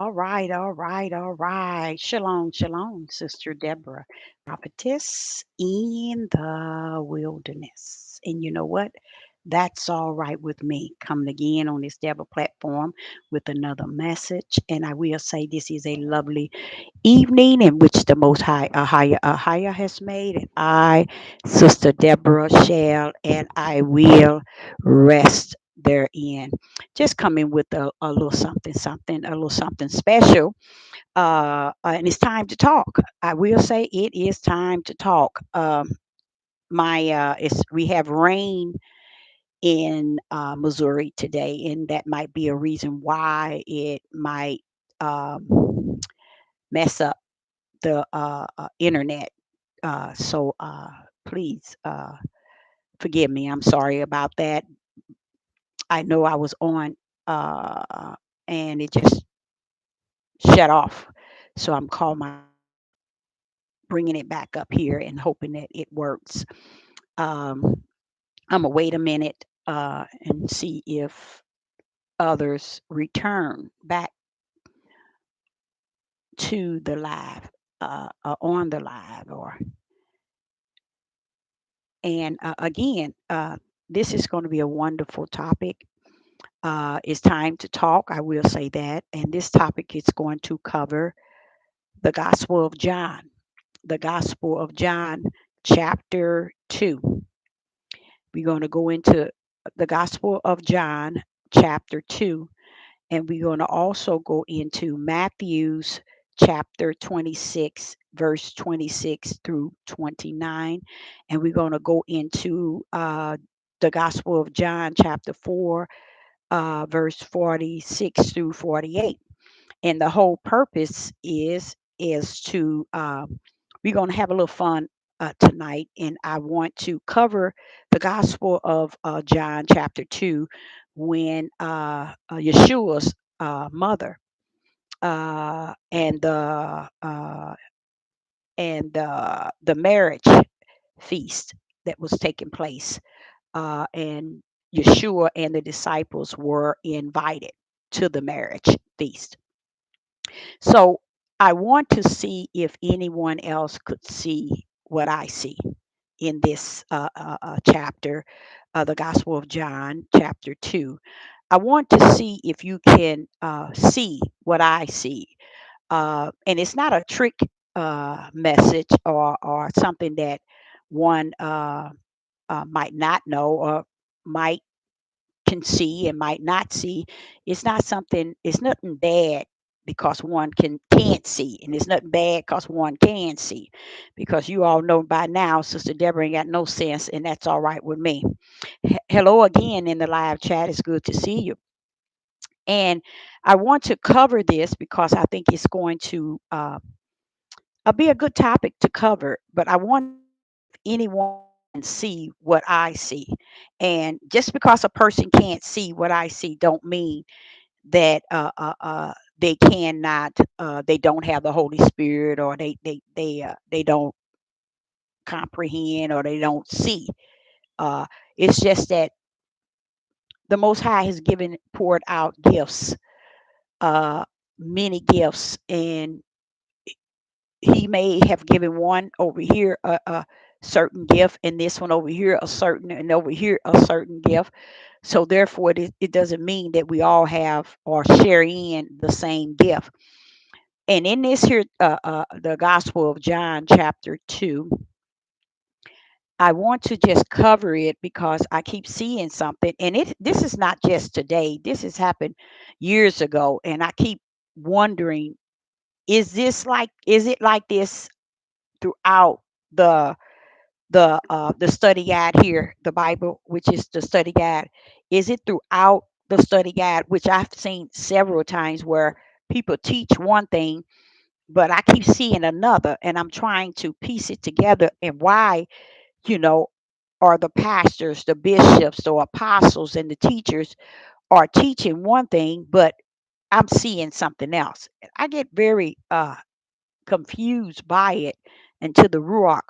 All right. Shalom, shalom, Sister Deborah, prophetess in the wilderness. And you know what? That's all right with me. Coming again on this Deborah platform with another message. And I will say this is a lovely evening in which the Most High, Ahia has made. And I, Sister Deborah, shall and I will rest therein. Just coming with a little something, a little something special. And it's time to talk. I will say it is time to talk. It's we have rain in Missouri today, and that might be a reason why it might mess up the internet. So please forgive me. I'm sorry about that. I know I was on and it just shut off. So I'm calling my bringing it back up here and hoping that it works. Um, I'm gonna wait a minute and see if others return back to the live, on the live, or and again, this is going to be a wonderful topic. It's time to talk. I will say that, and this topic is going to cover the Gospel of John, the Gospel of John, chapter 2. We're going to go into the Gospel of John, chapter 2, and we're going to also go into Matthew's chapter 26, verse 26 through 29. And we're going to go into the Gospel of John, chapter 4, verse 46 through 48. And the whole purpose is to we're going to have a little fun tonight, and I want to cover the Gospel of John chapter 2 when Yeshua's mother and the marriage feast that was taking place, and Yeshua and the disciples were invited to the marriage feast. So I want to see if anyone else could see what I see in this chapter, the Gospel of John, chapter 2. I want to see if you can see what I see. And it's not a trick message or something that one might not know or might can see and might not see. It's not something, it's nothing bad because one can't see, and it's nothing bad because one can see. Because you all know by now, Sister Deborah ain't got no sense, and that's all right with me. Hello again in the live chat. It's good to see you. And I want to cover this because I think it's going to be a good topic to cover. But I want to see if anyone can see what I see. And just because a person can't see what I see, don't mean that they cannot, they don't have the Holy Spirit, or they don't comprehend, or they don't see. Uh, it's just that the Most High has given poured out gifts, uh, many gifts, and He may have given one over here a certain gift, and this one over here a certain, and over here a certain gift. So therefore, it doesn't mean that we all have or share in the same gift. And in this here, the Gospel of John, chapter 2, I want to just cover it because I keep seeing something. And this is not just today, this has happened years ago. And I keep wondering, is it like this throughout the the study guide here, the Bible, which is the study guide? Is it throughout the study guide, which I've seen several times where people teach one thing, but I keep seeing another, and I'm trying to piece it together, and why, you know, are the pastors, the bishops, the apostles, and the teachers are teaching one thing, but I'm seeing something else. I get very confused by it until the Ruach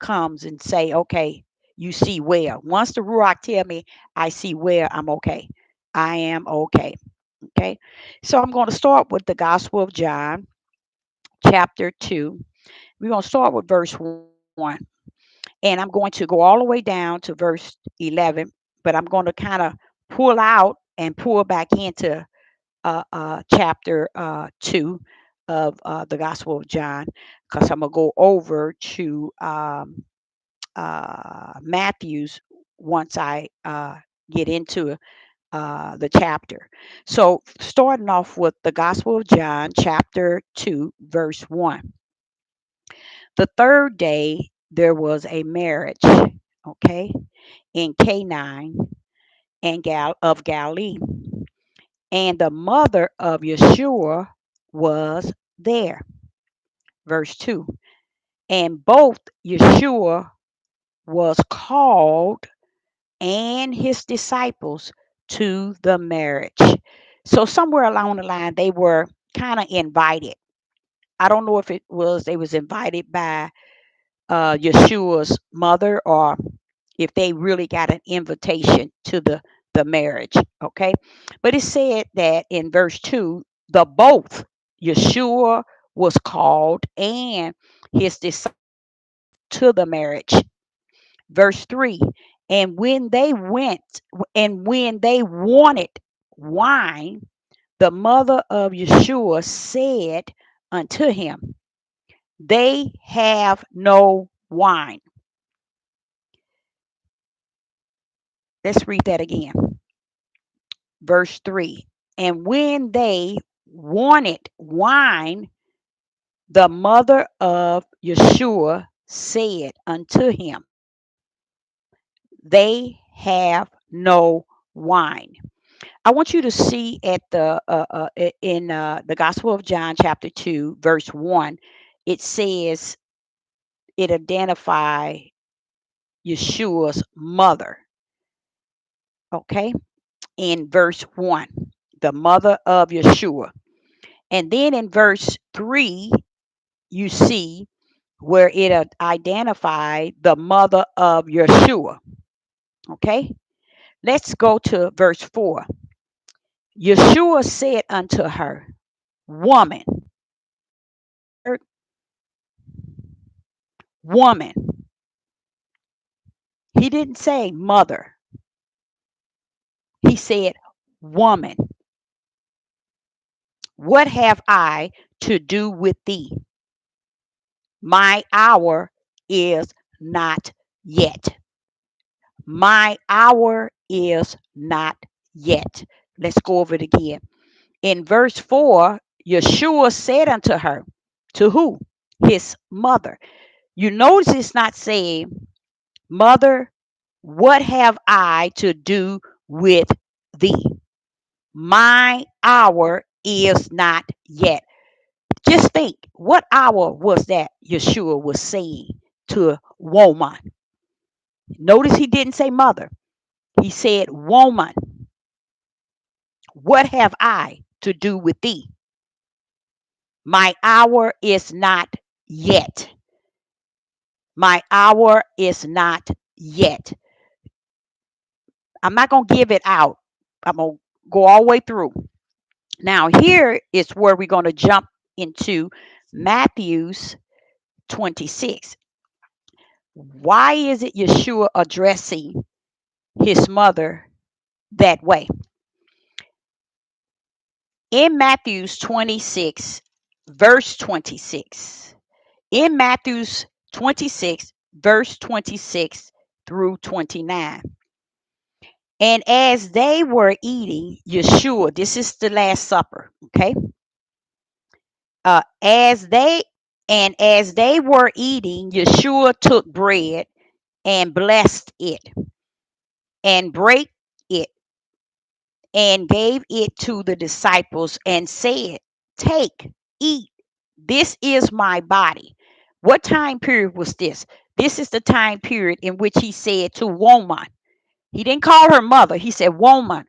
comes and say, okay, you see where. Once the Ruach tell me I see where, I'm okay. I am okay. Okay. So I'm going to start with the Gospel of John, chapter 2. We're going to start with verse 1. And I'm going to go all the way down to verse 11, but I'm going to kind of pull out and pull back into chapter 2 of the Gospel of John, because I'm going to go over to Matthew's once I get into the chapter. So, starting off with the Gospel of John, chapter 2, verse 1. The third day there was a marriage, okay, in Canaan and of Galilee, and the mother of Yeshua was there. Verse 2. And both Yeshua was called and his disciples to the marriage. So somewhere along the line they were kind of invited. I don't know if it was they was invited by Yeshua's mother, or if they really got an invitation to the marriage. Okay, but it said that in verse 2, the both Yeshua was called and his disciples to the marriage. Verse 3, and when they went and when they wanted wine, the mother of Yeshua said unto him, they have no wine. Let's read that again. Verse 3, and when they wanted wine, the mother of Yeshua said unto him, they have no wine. I want you to see at in the Gospel of John, chapter 2, verse 1. It says it identify Yeshua's mother. Okay, in verse 1, the mother of Yeshua. And then in verse 3, you see where it identified the mother of Yeshua. Okay, let's go to verse 4. Yeshua said unto her, woman, woman. He didn't say mother. He said, woman, what have I to do with thee? My hour is not yet. My hour is not yet. Let's go over it again. In verse 4, Yeshua said unto her, to who? His mother. You notice it's not saying, mother, what have I to do with thee? My hour is not yet. Just think, what hour was that Yeshua was saying to a woman? Notice he didn't say mother. He said, woman, what have I to do with thee? My hour is not yet. My hour is not yet. I'm not going to give it out. I'm going to go all the way through. Now, here is where we're going to jump into Matthew's 26. Why is it Yeshua addressing his mother that way? In Matthew's 26, verse 26, in Matthew's 26, verse 26 through 29. And as they were eating, Yeshua, this is the Last Supper, okay? Uh, as they as they were eating, Yeshua took bread and blessed it and brake it and gave it to the disciples and said, take, eat, this is my body. What time period was this? This is the time period in which he said to woman. He didn't call her mother. He said woman.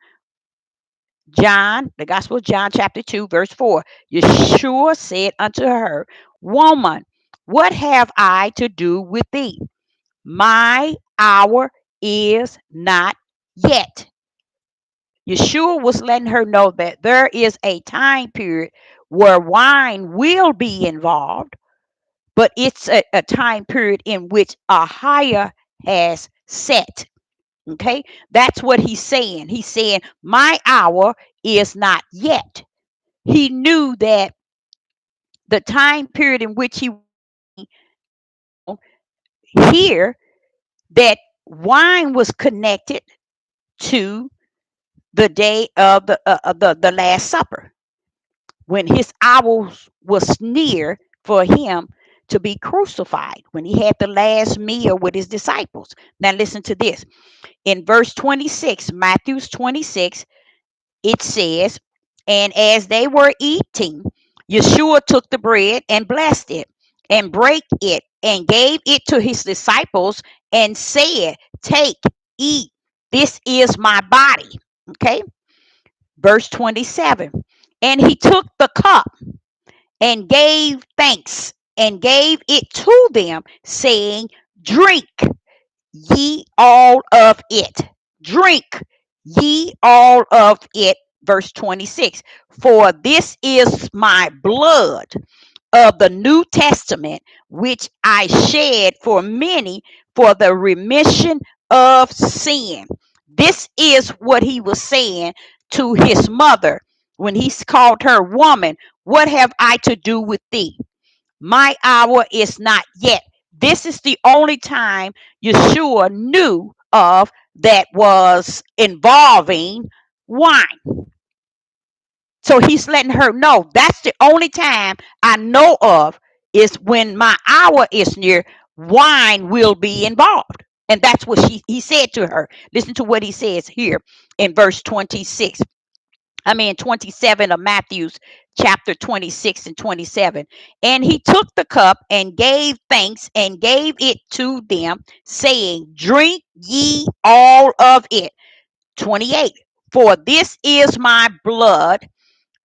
John, the Gospel of John, chapter 2, verse 4. Yeshua said unto her, woman, what have I to do with thee? My hour is not yet. Yeshua was letting her know that there is a time period where wine will be involved, but it's a time period in which a higher has set. Okay, that's what he's saying. He's saying, my hour is not yet. He knew that the time period in which he here, that wine was connected to the day of the Last Supper, when his hour was near for him to be crucified, when he had the last meal with his disciples. Now listen to this. In verse 26, Matthew 26, it says, and as they were eating, Yeshua took the bread and blessed it and brake it and gave it to his disciples and said, take, eat, this is my body. Okay, verse 27. And he took the cup and gave thanks and gave it to them, saying, drink ye all of it. Drink ye all of it. Verse 26. For this is my blood of the New Testament, which I shed for many for the remission of sin. This is what he was saying to his mother when he called her, woman, what have I to do with thee? My hour is not yet. This is the only time Yeshua knew of that was involving wine. So he's letting her know that's the only time I know of is when my hour is near, wine will be involved. And that's what he said to her. Listen to what he says here in verse 26. 27 of Matthew's chapter 26 and 27. And he took the cup and gave thanks and gave it to them, saying, drink ye all of it. 28. For this is my blood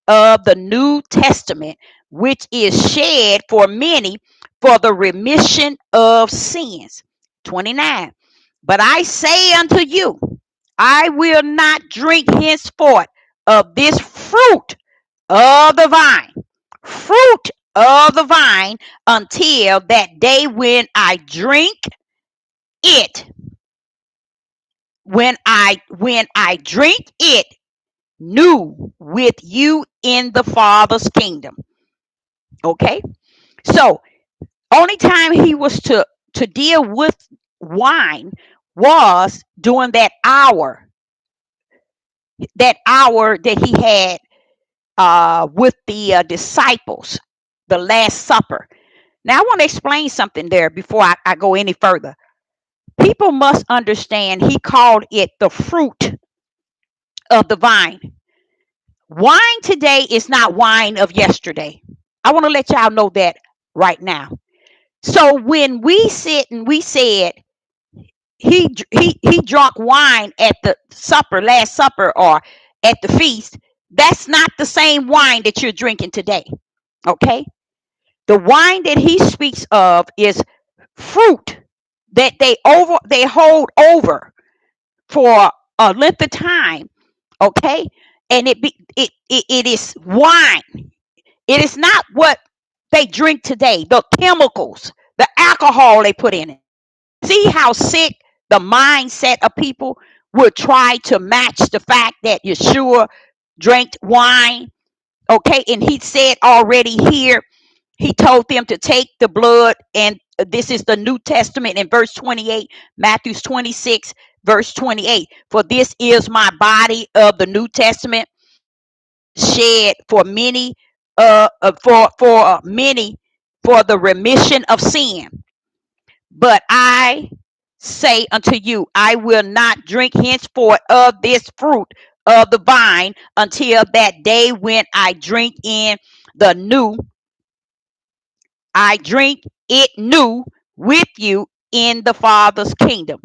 of the New Testament, which is shed for many for the remission of sins. 29. But I say unto you, I will not drink henceforth of this of the vine, fruit of the vine, until that day when I drink it, when I drink it new with you in the Father's kingdom. Okay, so only time he was to deal with wine was during that hour that he had with the disciples, the Last Supper. Now, I want to explain something there before I go any further. People must understand he called it the fruit of the vine. Wine today is not wine of yesterday. I want to let y'all know that right now. So when we sit and we said he drank wine at the supper, Last Supper, or at the feast, that's not the same wine that you're drinking today. Okay? The wine that he speaks of is fruit that they hold over for a length of time. Okay? And it is wine. It is not what they drink today, the chemicals, the alcohol they put in it. See how sick the mindset of people would try to match the fact that Yeshua drank wine. Okay, and he said already here, he told them to take the blood, and this is the New Testament in verse 28, Matthew 26, verse 28. For this is my body of the New Testament, shed for many, for many, for the remission of sin. But I say unto you, I will not drink henceforth of this fruit of the vine until that day when the new, I drink it new with you in the Father's kingdom.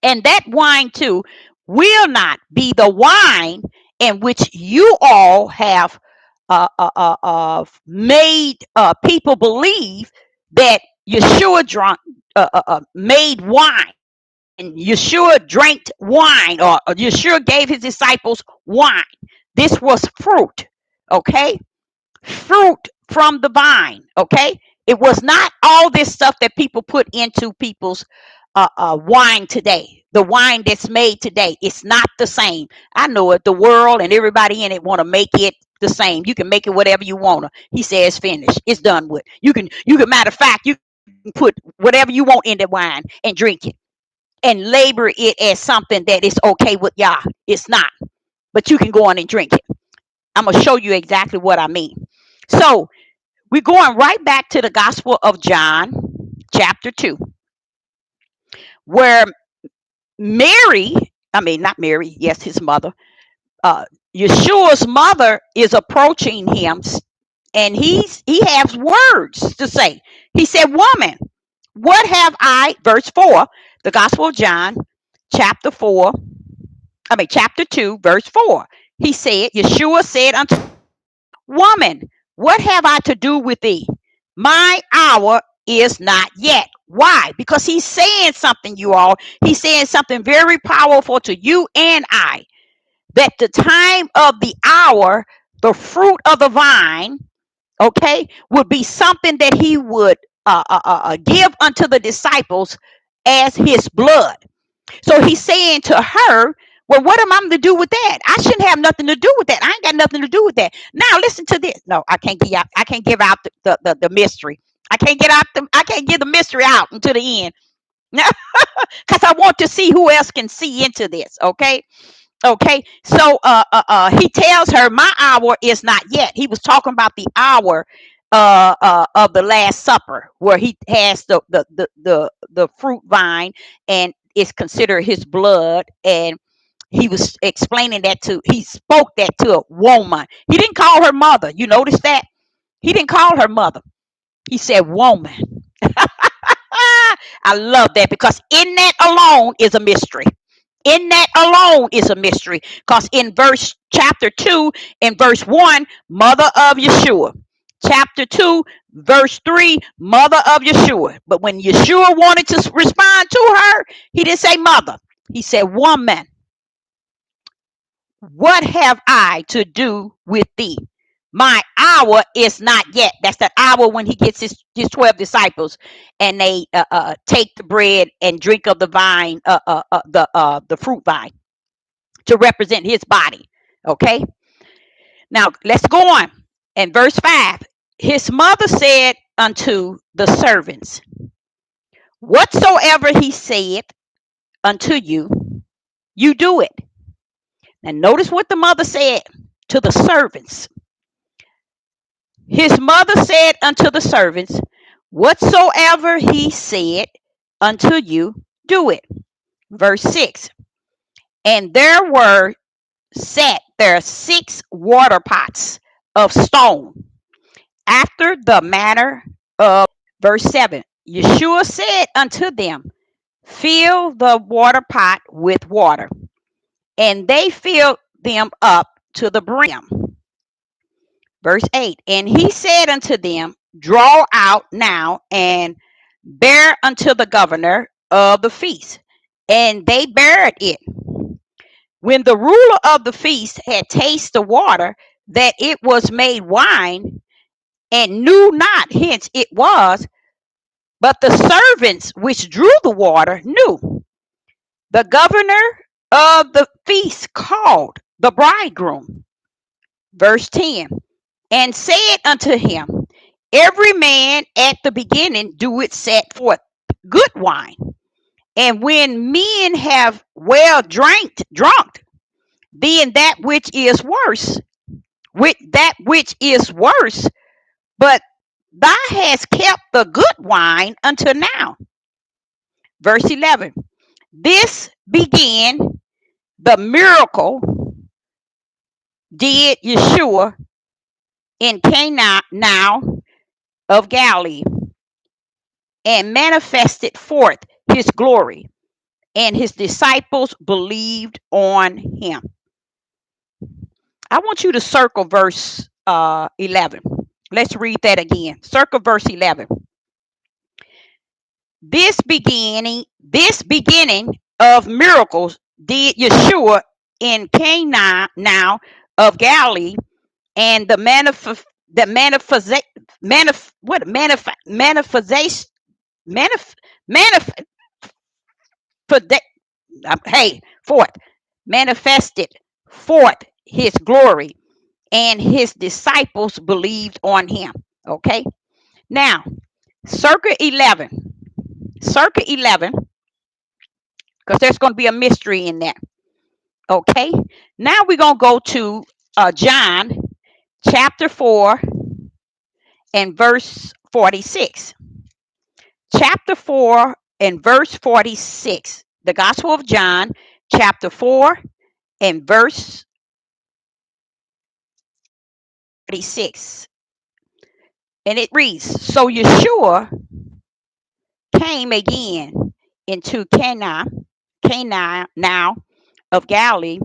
And that wine too will not be the wine in which you all have made people believe that Yeshua made wine. and Yeshua drank wine, or Yeshua gave his disciples wine. This was fruit, okay? Fruit from the vine, okay? It was not all this stuff that people put into people's wine today. The wine that's made today, it's not the same. I know it. The world and everybody in it want to make it the same. You can make it whatever you want to. He says finished. It's done with. You can matter of fact, you can put whatever you want in the wine and drink it and labor it as something that is okay with y'all. It's not. But you can go on and drink it. I'm gonna show you exactly what I mean. So we're going right back to the Gospel of John, chapter 2, where Mary, I mean, not Mary, yes, his mother, uh, Yeshua's mother is approaching him, and he has words to say. He said, "Woman, what have I," verse 4, the Gospel of John, chapter 4, chapter 2, verse 4. He said, Yeshua said unto, "Woman, what have I to do with thee? My hour is not yet." Why? Because he's saying something, you all. He's saying something very powerful to you and I. That the time of the hour, the fruit of the vine, okay, would be something that he would give unto the disciples as his blood. So he's saying to her, well, what am I to do with that? I shouldn't have nothing to do with that. I ain't got nothing to do with that. Now listen to this. No, I can't give out the mystery. I can't give the mystery out until the end. Because I want to see who else can see into this. Okay. Okay, so he tells her, "My hour is not yet." He was talking about the hour of the Last Supper, where he has the fruit vine, and it's considered his blood. And he was explaining that he spoke that to a woman. He didn't call her mother. You notice that? He didn't call her mother. He said woman. I love that, because in that alone is a mystery. In that alone is a mystery, because in chapter 2 and verse 1, mother of Yeshua. Chapter 2, verse 3, mother of Yeshua. But when Yeshua wanted to respond to her, he didn't say mother. He said, "Woman, what have I to do with thee? My hour is not yet." That's the hour when he gets his 12 disciples, and they take the bread and drink of the vine, the fruit vine, to represent his body. Okay. Now let's go on. In verse 5, his mother said unto the servants, "Whatsoever he said unto you, you do it." Now notice what the mother said to the servants. His mother said unto the servants, "Whatsoever he said unto you, do it." Verse 6, and there were set there 6 water pots of stone, after the manner of. Verse 7, Yeshua said unto them, "Fill the water pot with water." And they filled them up to the brim. Verse 8, and he said unto them, "Draw out now and bear unto the governor of the feast." And they bared it. When the ruler of the feast had tasted the water, that it was made wine, and knew not hence it was, but the servants which drew the water knew. The governor of the feast called the bridegroom. Verse 10, and said unto him, "Every man at the beginning do it set forth good wine, and when men have well drunk, then that which is worse, but thou hast kept the good wine until now." Verse 11, this began the miracle did Yeshua in Cana now of Galilee, and manifested forth his glory, and his disciples believed on him. I want you to circle verse 11. Let's read that again. Circle verse 11. This beginning of miracles did Yeshua in Cana now of Galilee, and the manifestation manifestation manif, manif, hey, forth manifested forth his glory, and his disciples believed on him. Okay, now circa 11, circa 11, because there's going to be a mystery in there. Okay, now we're going to go to John chapter 4 and verse 46. Chapter 4 and verse 46. The Gospel of John, chapter 4 and verse 46. And it reads, so Yeshua came again into Cana now of Galilee,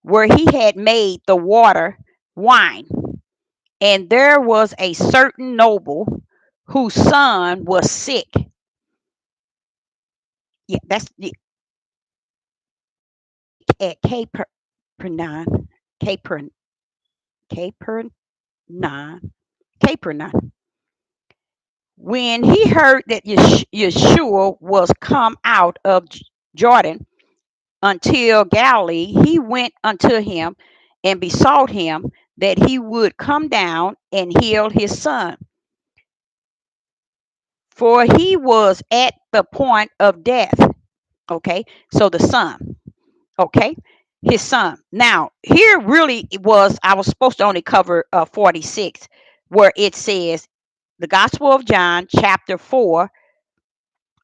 where he had made the water wine. And there was a certain noble whose son was sick. Yeah, that's at Capernaum, Capernaum, Capernaum, Capernaum. When he heard that Yeshua was come out of Jordan until Galilee, he went unto him and besought him that he would come down and heal his son, for he was at the point of death. Okay, so the son, okay, his son. Now, here really it was, I was supposed to only cover 46, where it says, the Gospel of John, chapter 4,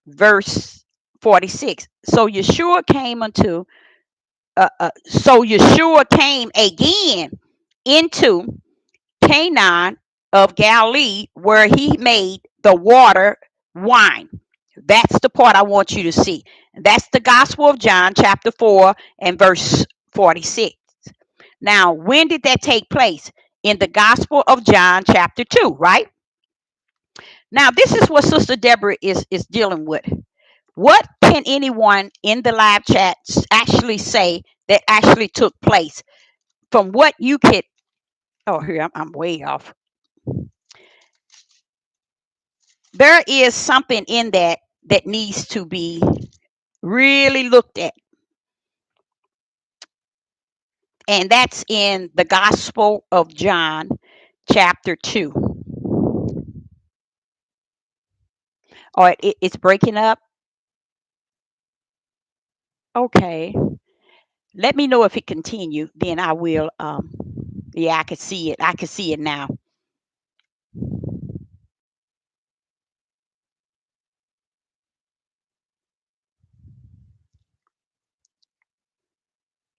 verse 46. So Yeshua came again into Canaan of Galilee, where he made the water wine. That's the part I want you to see. That's the Gospel of John, chapter 4 and verse 46. Now, when did that take place? In the Gospel of John, chapter 2, right? Now, this is what Sister Deborah is dealing with. What can anyone in the live chat actually say that actually took place? From what you could, oh, here, I'm way off. There is something in that that needs to be really looked at. And that's in the Gospel of John, chapter 2. All right, it's breaking up. Okay. Let me know if it continue. Then I will. Yeah, I can see it. I can see it now.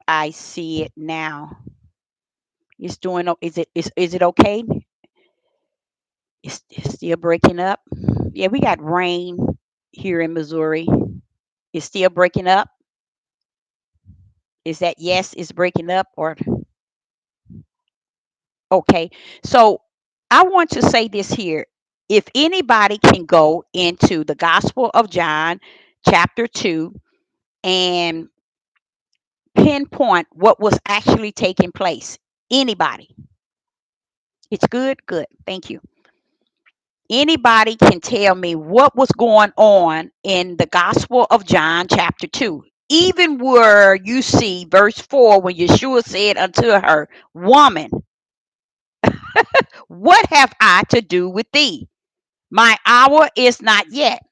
I see it now. It's doing. Is it okay? It's still breaking up. Yeah, we got rain here in Missouri. It's still breaking up. Is that yes? It's breaking up or okay? So I want to say this here. If anybody can go into the Gospel of John, chapter 2, and pinpoint what was actually taking place, anybody, it's good, good. Thank you. Anybody can tell me what was going on in the Gospel of John, chapter 2. Even where you see verse 4, when Yeshua said unto her, woman, what have I to do with thee? My hour is not yet.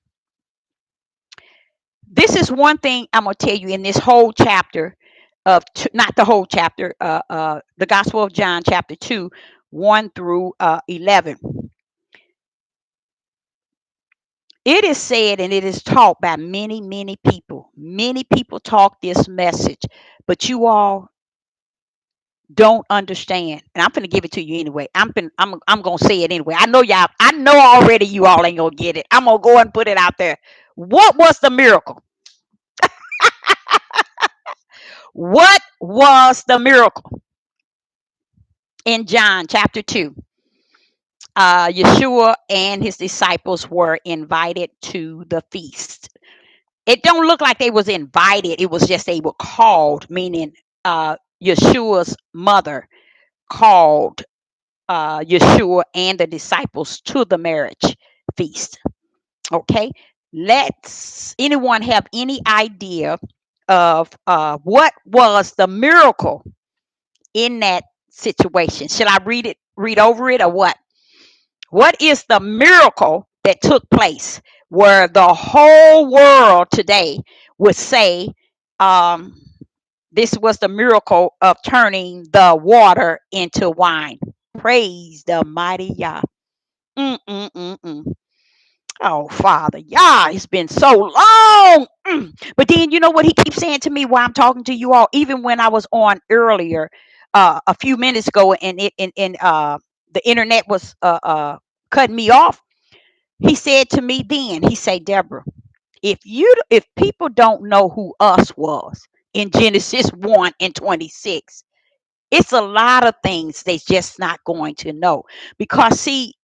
This is one thing I'm going to tell you in this whole chapter of, not the whole chapter, the Gospel of John, chapter 2, 1 through 11. It is said and it is taught by many, many people. Many people talk this message, but you all don't understand. And I'm going to give it to you anyway. I'm going to say it anyway. I know y'all, I know already you all ain't going to get it. I'm going to go and put it out there. What was the miracle? What was the miracle in John chapter 2? Yeshua and his disciples were invited to the feast. It don't look like they was invited. It was just they were called, meaning Yeshua's mother called Yeshua and the disciples to the marriage feast. Okay, let's anyone have any idea of what was the miracle in that situation? Should I read over it, or what? What is the miracle that took place where the whole world today would say, um, this was the miracle of turning the water into wine? Praise the mighty Yah. Mm-mm-mm-mm. Oh, Father, Yah, it's been so long. But then you know what he keeps saying to me while I'm talking to you all, even when I was on earlier, a few minutes ago, and the internet was cutting me off. He said to me then, he said, Deborah, if people don't know who us was in Genesis 1 and 26, it's a lot of things they just not going to know. Because see,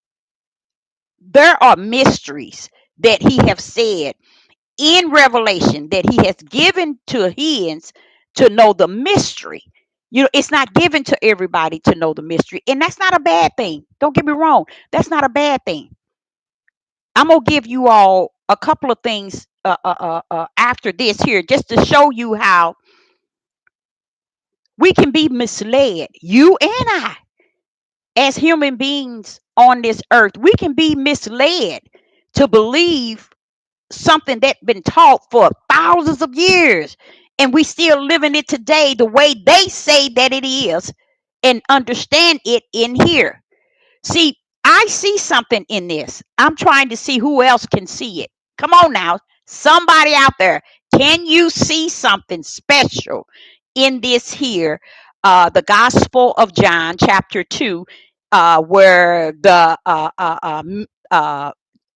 there are mysteries that he have said in Revelation that he has given to his to know the mystery. You know, it's not given to everybody to know the mystery, and that's not a bad thing. Don't get me wrong, that's not a bad thing. I'm gonna give you all a couple of things after this here, just to show you how we can be misled. You and I, as human beings on this earth, we can be misled to believe something that's been taught for thousands of years, and we still living it today the way they say that it is, and understand it in here. See, I see something in this. I'm trying to see who else can see it. Come on now. Somebody out there, can you see something special in this here? The Gospel of John, chapter 2, where the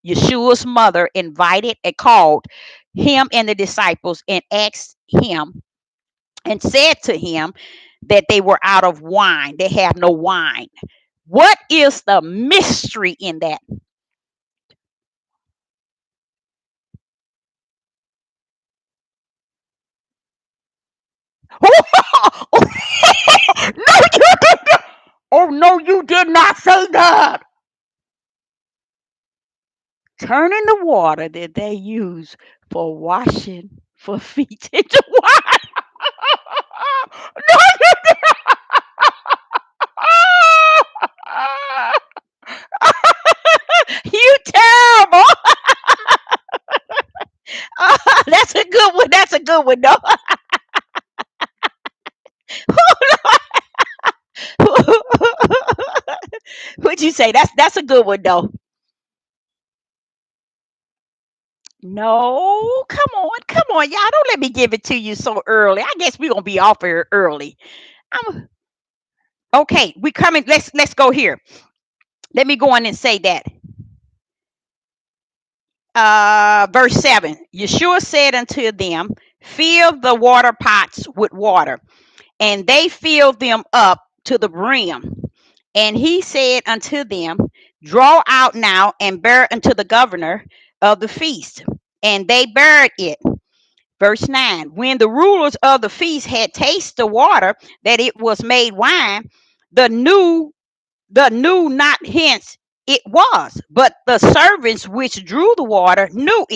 Yeshua's mother invited and called him and the disciples and asked him and said to him that they were out of wine. They have no wine. What is the mystery in that? No, you did not. Oh, no, you did not say that. Turning the water that they use for washing for feet into wine. No, you terrible. That's a good one. That's a good one, though. What'd you say? That's a good one, though. No, come on, y'all. Don't let me give it to you so early. I guess we're gonna be off here early. I'm okay. We coming. Let's go here. Let me go on and say that. Verse 7. Yeshua said unto them, fill the water pots with water, and they filled them up to the brim. And he said unto them, draw out now and bear it unto the governor of the feast. And they buried it. Verse 9. When the rulers of the feast had tasted the water that it was made wine, the new knew not hence it was, but the servants which drew the water knew.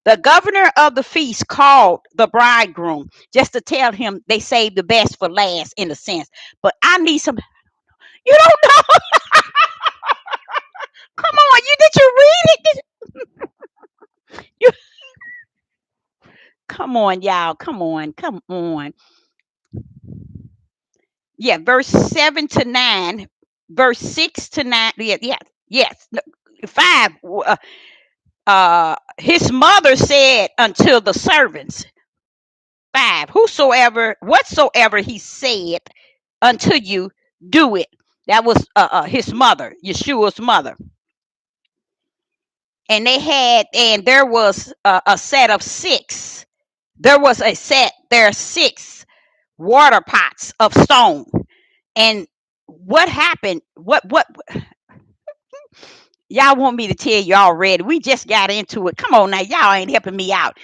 The governor of the feast called the bridegroom just to tell him they saved the best for last, in a sense. But I need some. You don't know. Come on, did you read it? You, come on, y'all. Come on. Yeah, verse 7 to 9, verse 6 to 9. Yeah, yeah, yes. No, 5. His mother said unto the servants, 5, whatsoever he said unto you, do it. That was his mother, Yeshua's mother. And there was a set of 6. There was a set, there are 6 water pots of stone. And what happened? What Y'all want me to tell you already? We just got into it. Come on now, y'all ain't helping me out.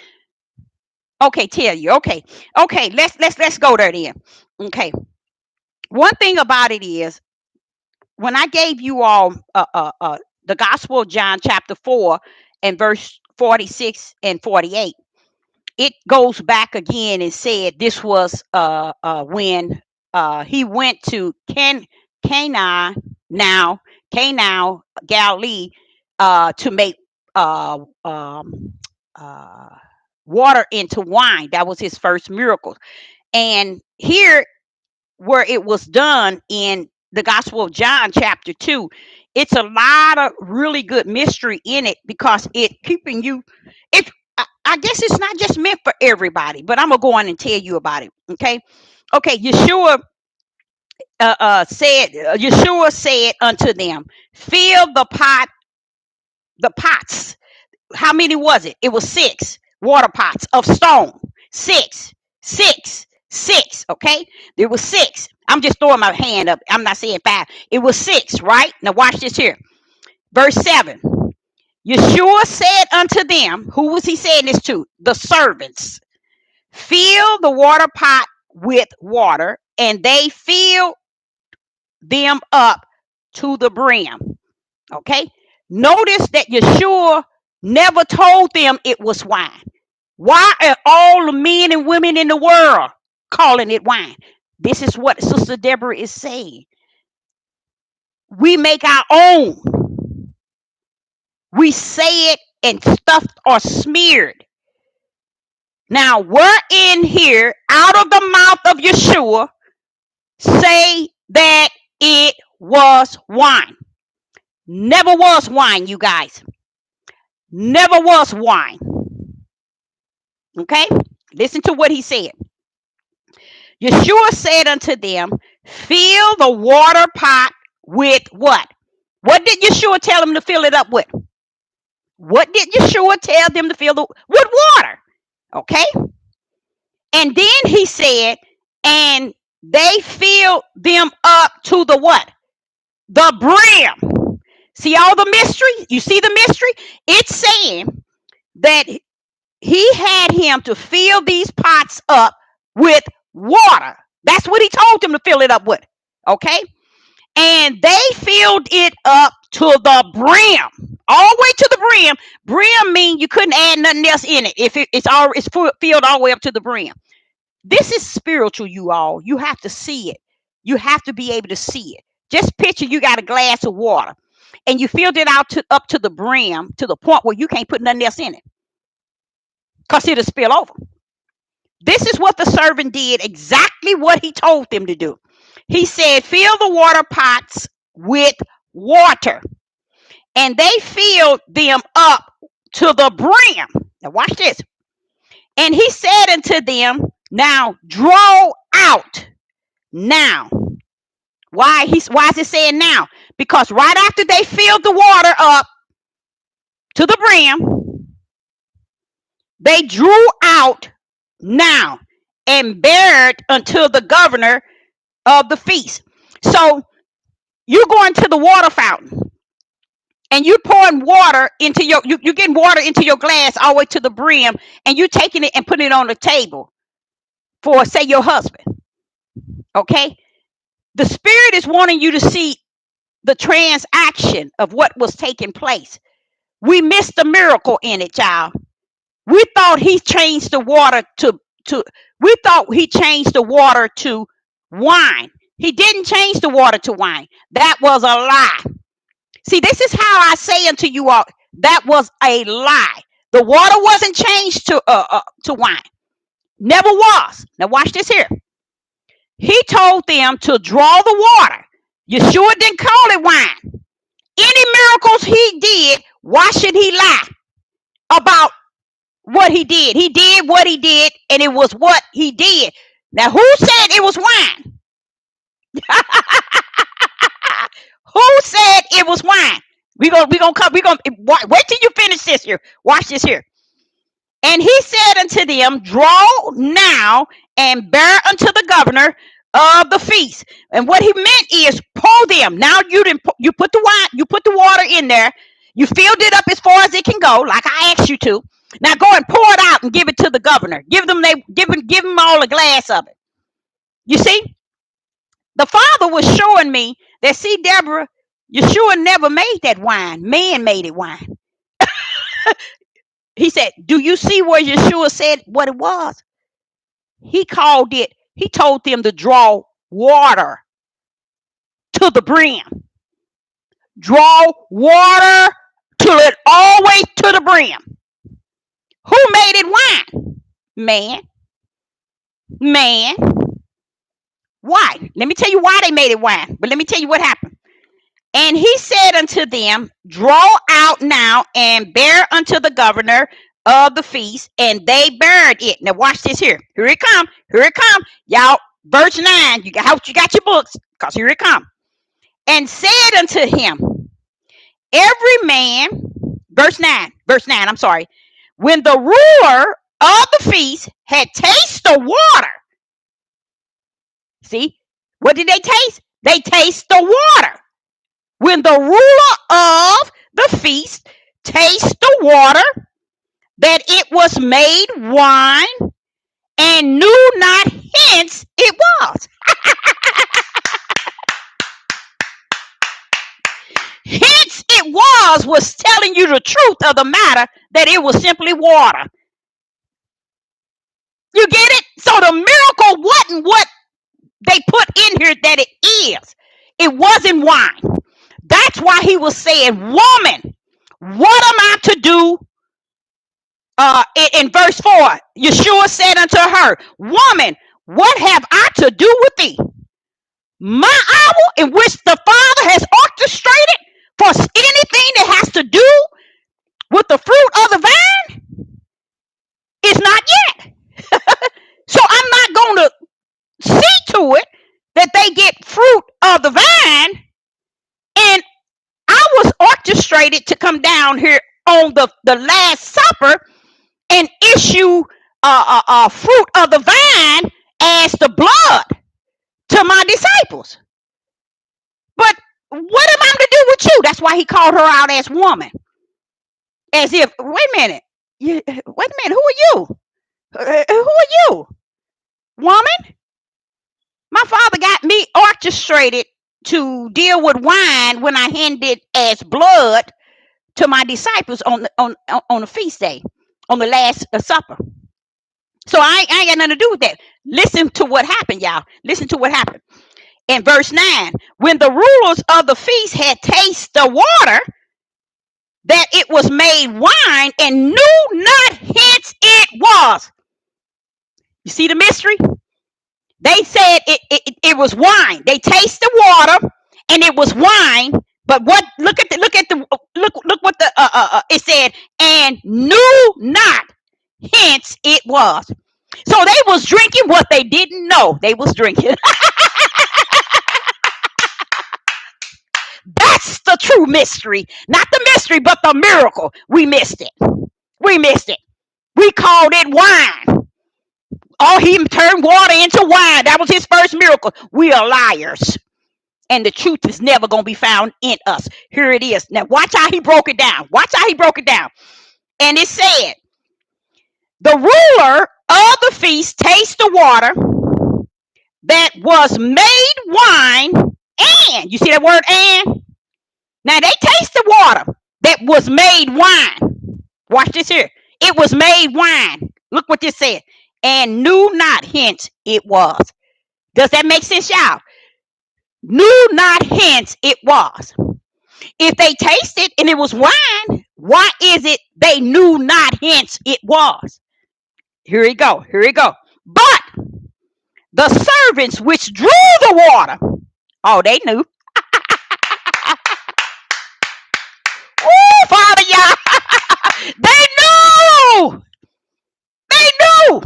Okay, tell you. Okay, okay. Let's go there then. Okay. One thing about it is when I gave you all the Gospel of John, chapter 4, and verse 46 and 48, it goes back again and said this was when he went to Cana, now Cana, Galilee, to make uh, um, uh, water into wine. That was his first miracle. And here where it was done in the Gospel of John, chapter 2. It's a lot of really good mystery in it because it keeping you. If I guess it's not just meant for everybody, but I'm gonna go on and tell you about it. Okay, okay. Yeshua said unto them, fill the pots. How many was it? It was 6 water pots of stone. Six, six, six. Okay, there was 6. I'm just throwing my hand up. I'm not saying 5. It was 6, right? Now watch this here. Verse 7. Yeshua said unto them, who was he saying this to? The servants. Fill the water pot with water, and they filled them up to the brim. Okay. Notice that Yeshua never told them it was wine. Why are all the men and women in the world calling it wine? This is what Sister Deborah is saying. We make our own. We say it and stuffed or smeared. Now, we're in here out of the mouth of Yeshua say that it was wine. Never was wine, you guys. Never was wine. Okay? Listen to what he said. Yeshua said unto them, fill the water pot with what? What did Yeshua tell them to fill it up with? What did Yeshua tell them to fill with water? Okay? And then he said, and they filled them up to the what? The brim. See all the mystery? You see the mystery? It's saying that he had him to fill these pots up with water. That's what he told them to fill it up with. Okay? And they filled it up to the brim. All the way to the brim. Brim means you couldn't add nothing else in it. If it's filled all the way up to the brim. This is spiritual, you all. You have to see it. You have to be able to see it. Just picture you got a glass of water and you filled it out up to the brim to the point where you can't put nothing else in it because it'll spill over. This is what the servant did, exactly what he told them to do. He said, fill the water pots with water. And they filled them up to the brim. Now watch this. And he said unto them, now draw out. Now. Why is it saying now? Because right after they filled the water up to the brim, they drew out now and bare it unto the governor of the feast. So you're going to the water fountain and you're pouring water into you're getting water into your glass all the way to the brim, and you're taking it and putting it on the table for, say, your husband. Okay? The Spirit is wanting you to see the transaction of what was taking place. We missed the miracle in it, child. We thought he changed the water to wine. He didn't change the water to wine. That was a lie. See, this is how I say unto you all, that was a lie. The water wasn't changed to wine. Never was. Now watch this here. He told them to draw the water. Yeshua didn't call it wine. Any miracles he did, why should he lie about what he did? He did what he did, and it was what he did. Now, who said it was wine? Who said it was wine? We gonna wait till you finish this here. Watch this here. And he said unto them, draw now and bear unto the governor of the feast. And what he meant is pour them. Now you put the wine, you put the water in there. You filled it up as far as it can go, like I asked you to. Now go and pour it out and give it to the governor. Give them all a glass of it. You see, the father was showing me that, see, Deborah, Yeshua never made that wine. Man made it wine. He said, do you see where Yeshua said what it was? He called it, he told them to draw water to the brim. Draw water till it always to the brim. Who made it wine? Man. Man. Why? Let me tell you why they made it wine. But let me tell you what happened. And he said unto them, draw out now and bear unto the governor of the feast. And they buried it. Now watch this here. Here it come. Here it come. Y'all, verse 9. You got your books, because here it come. And said unto him, every man, verse 9, I'm sorry. When the ruler of the feast had tasted the water. See, what did they taste? They taste the water. When the ruler of the feast tasted the water, that it was made wine, and knew not hence it was. Hence it was telling you the truth of the matter, that it was simply water. You get it? So the miracle wasn't what they put in here that it is. It wasn't wine. That's why he was saying, woman, what am I to do? In verse 4, Yeshua said unto her, woman, what have I to do with thee? My hour in which the Father has orchestrated for anything that has to do with the fruit of the vine is not yet. So I'm not going to see to it that they get fruit of the vine. And I was orchestrated to come down here on the Last Supper and issue fruit of the vine as the blood to my disciples. But what am I to do with you? That's why he called her out as woman. As if, wait a minute, who are you? Who are you? Woman? My father got me orchestrated to deal with wine when I handed as blood to my disciples on the feast day, on the Last Supper. So I ain't got nothing to do with that. Listen to what happened, y'all. Listen to what happened. In verse 9, when the rulers of the feast had tasted the water, that it was made wine, and knew not hence it was. You see the mystery? They said it was wine. They tasted water, and it was wine. But what? Look what the it said, and knew not hence it was. So they was drinking what they didn't know they was drinking. That's the true mystery. Not the mystery, but the miracle. We missed it. We missed it. We called it wine. Oh, he turned water into wine. That was his first miracle. We are liars. And the truth is never going to be found in us. Here it is. Now, watch how he broke it down. Watch how he broke it down. And it said, the ruler of the feast tasted the water that was made wine. And, you see that word and? Now, they tasted water that was made wine. Watch this here. It was made wine. Look what this said. And knew not hence it was. Does that make sense, y'all? Knew not hence it was. If they tasted and it was wine, why is it they knew not hence it was? Here we go. Here we go. But the servants which drew the water, oh, they knew. Oh, Father, y'all. They knew. They knew.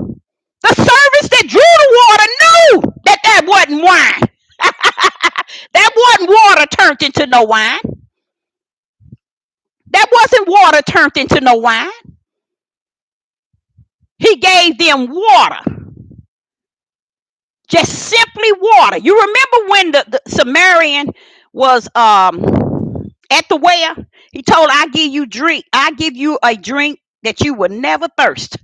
The servants that drew the water knew that wasn't wine. That wasn't water turned into no wine. That wasn't water turned into no wine. He gave them water. Just simply water. You remember when the Samaritan was at the well? He told, I give you drink. I give you a drink that you will never thirst.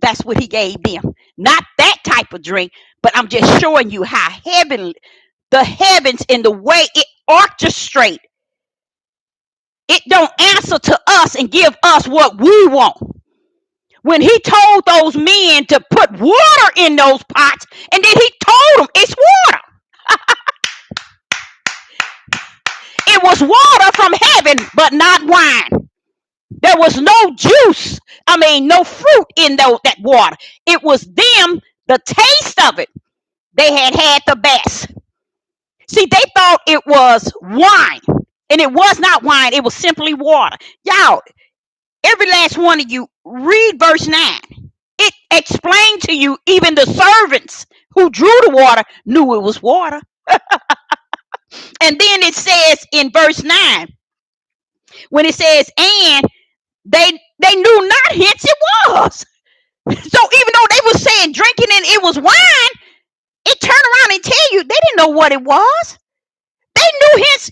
That's what he gave them. Not that type of drink, but I'm just showing you how heaven, the heavens, and the way it orchestrate, it don't answer to us and give us what we want. When he told those men to put water in those pots, and then he told them it's water. It was water from heaven, but not wine. There was no juice. I mean, no fruit in that water. It was them, the taste of it. They had the best. See, they thought it was wine, and it was not wine. It was simply water. Y'all, every last one of you, read verse 9. It explained to you, even the servants who drew the water knew it was water. And then it says in verse 9, when it says, and they knew not, hence it was. So even though they were saying drinking and it was wine, it turned around and tell you they didn't know what it was. They knew, hence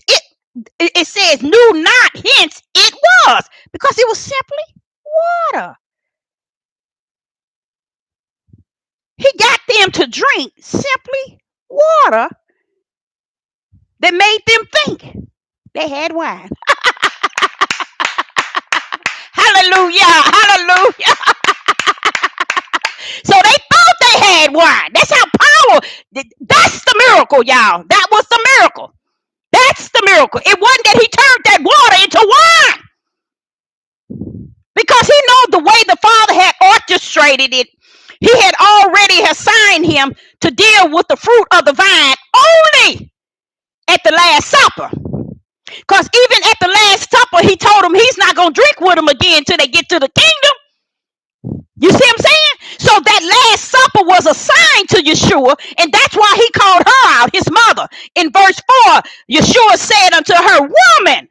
it says knew not, hence it was, because it was simply water. He got them to drink simply water that made them think they had wine. Hallelujah, hallelujah. So they thought they had wine. That's how powerful. That's the miracle, y'all. That was the miracle. That's the miracle. It wasn't that he turned that water into wine, because he knew the way the Father had orchestrated it. He had already assigned him to deal with the fruit of the vine only at the Last Supper. Because even at the Last Supper, he told them he's not going to drink with them again until they get to the kingdom. You see what I'm saying? So that Last Supper was assigned to Yeshua, and that's why he called her out, his mother. In verse 4, Yeshua said unto her, woman,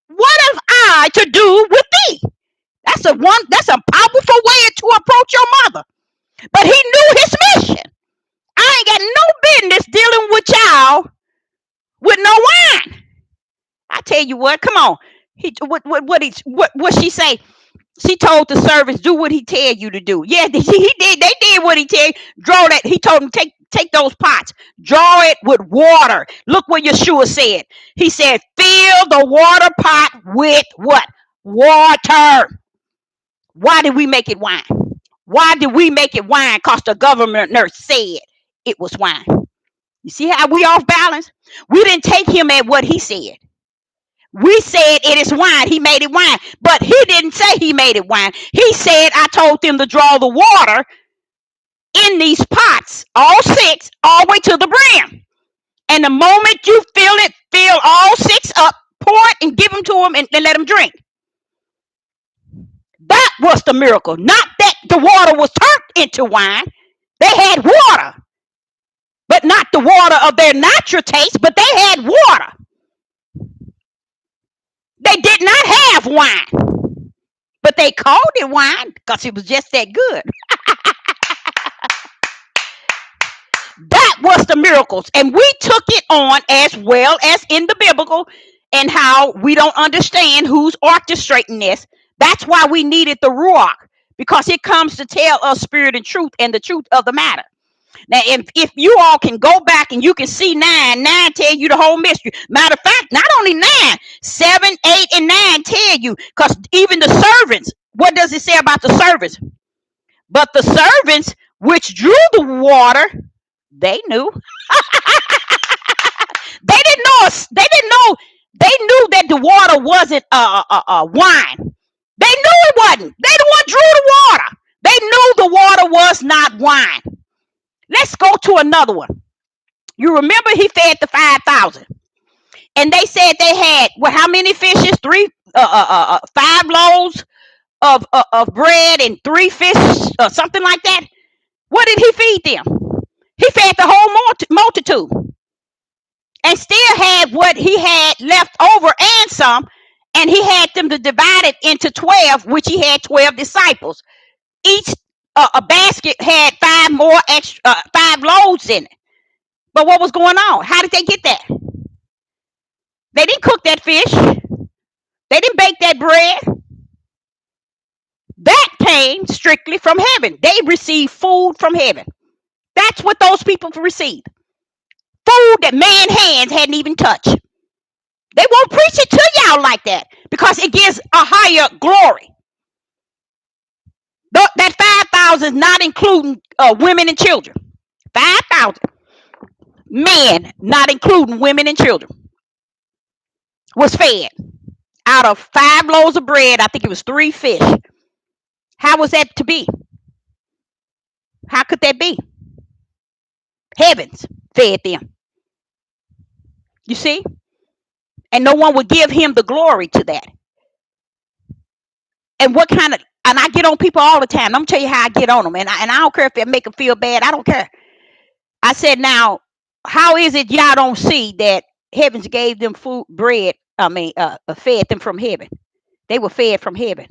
what have I to do with thee? That's a powerful way to approach your mother. But he knew his mission. I ain't got no business dealing with y'all with no wine. I tell you what, come on. What she say? She told the servants, do what he tell you to do. Yeah, he did. They did what he tell you. Draw that. He told them, take those pots, draw it with water. Look what Yeshua said. He said, fill the water pot with what? Water. Why did we make it wine? Why did we make it wine? Because the governor said it was wine. You see how we off balance? We didn't take him at what he said. We said it is wine. He made it wine. But he didn't say he made it wine. He said, I told them to draw the water in these pots, all 6, all the way to the brim. And the moment you fill it, fill all 6 up, pour it, and give them to them, and let them drink. That was the miracle. Not that the water was turned into wine. They had water, but not the water of their natural taste, but they had water. They did not have wine, but they called it wine because it was just that good. That was the miracles. And we took it on as well as in the biblical, and how we don't understand who's orchestrating this. That's why we needed the Ruach, because it comes to tell us spirit and truth and the truth of the matter. Now, if you all can go back and you can see 9 tell you the whole mystery. Matter of fact, not only 9, 7, 8, and 9 tell you, because even the servants, what does it say about the servants? But the servants which drew the water, they knew. They didn't know. They didn't know. They knew that the water wasn't wine. They knew it wasn't. They the one drew the water. They knew the water was not wine. Let's go to another one. You remember he fed the 5,000, and they said they had how many fishes? 5 loaves of bread and 3 fish, something like that. What did he feed them? He fed the whole multitude, and still had what he had left over and some, and he had them to divide it into 12, which he had 12 disciples. Each a basket had 5 loaves in it. But what was going on? How did they get that? They didn't cook that fish. They didn't that bread, that came strictly from heaven. They received food from heaven. That's what those people received. Food that man's hands hadn't even touched. They won't preach it to y'all like that because it gives a higher glory. That 5,000 is not including women and children. 5,000 men, not including women and children, was fed out of 5 loaves of bread. I think it was 3 fish. How was that to be? How could that be? Heavens fed them. You see? And no one would give him the glory to that. And what kind of, and I get on people all the time. I'm gonna tell you how I get on them. And I don't care if they make them feel bad. I don't care. I said, now, how is it y'all don't see that heavens gave them food, bread? Fed them from heaven. They were fed from heaven.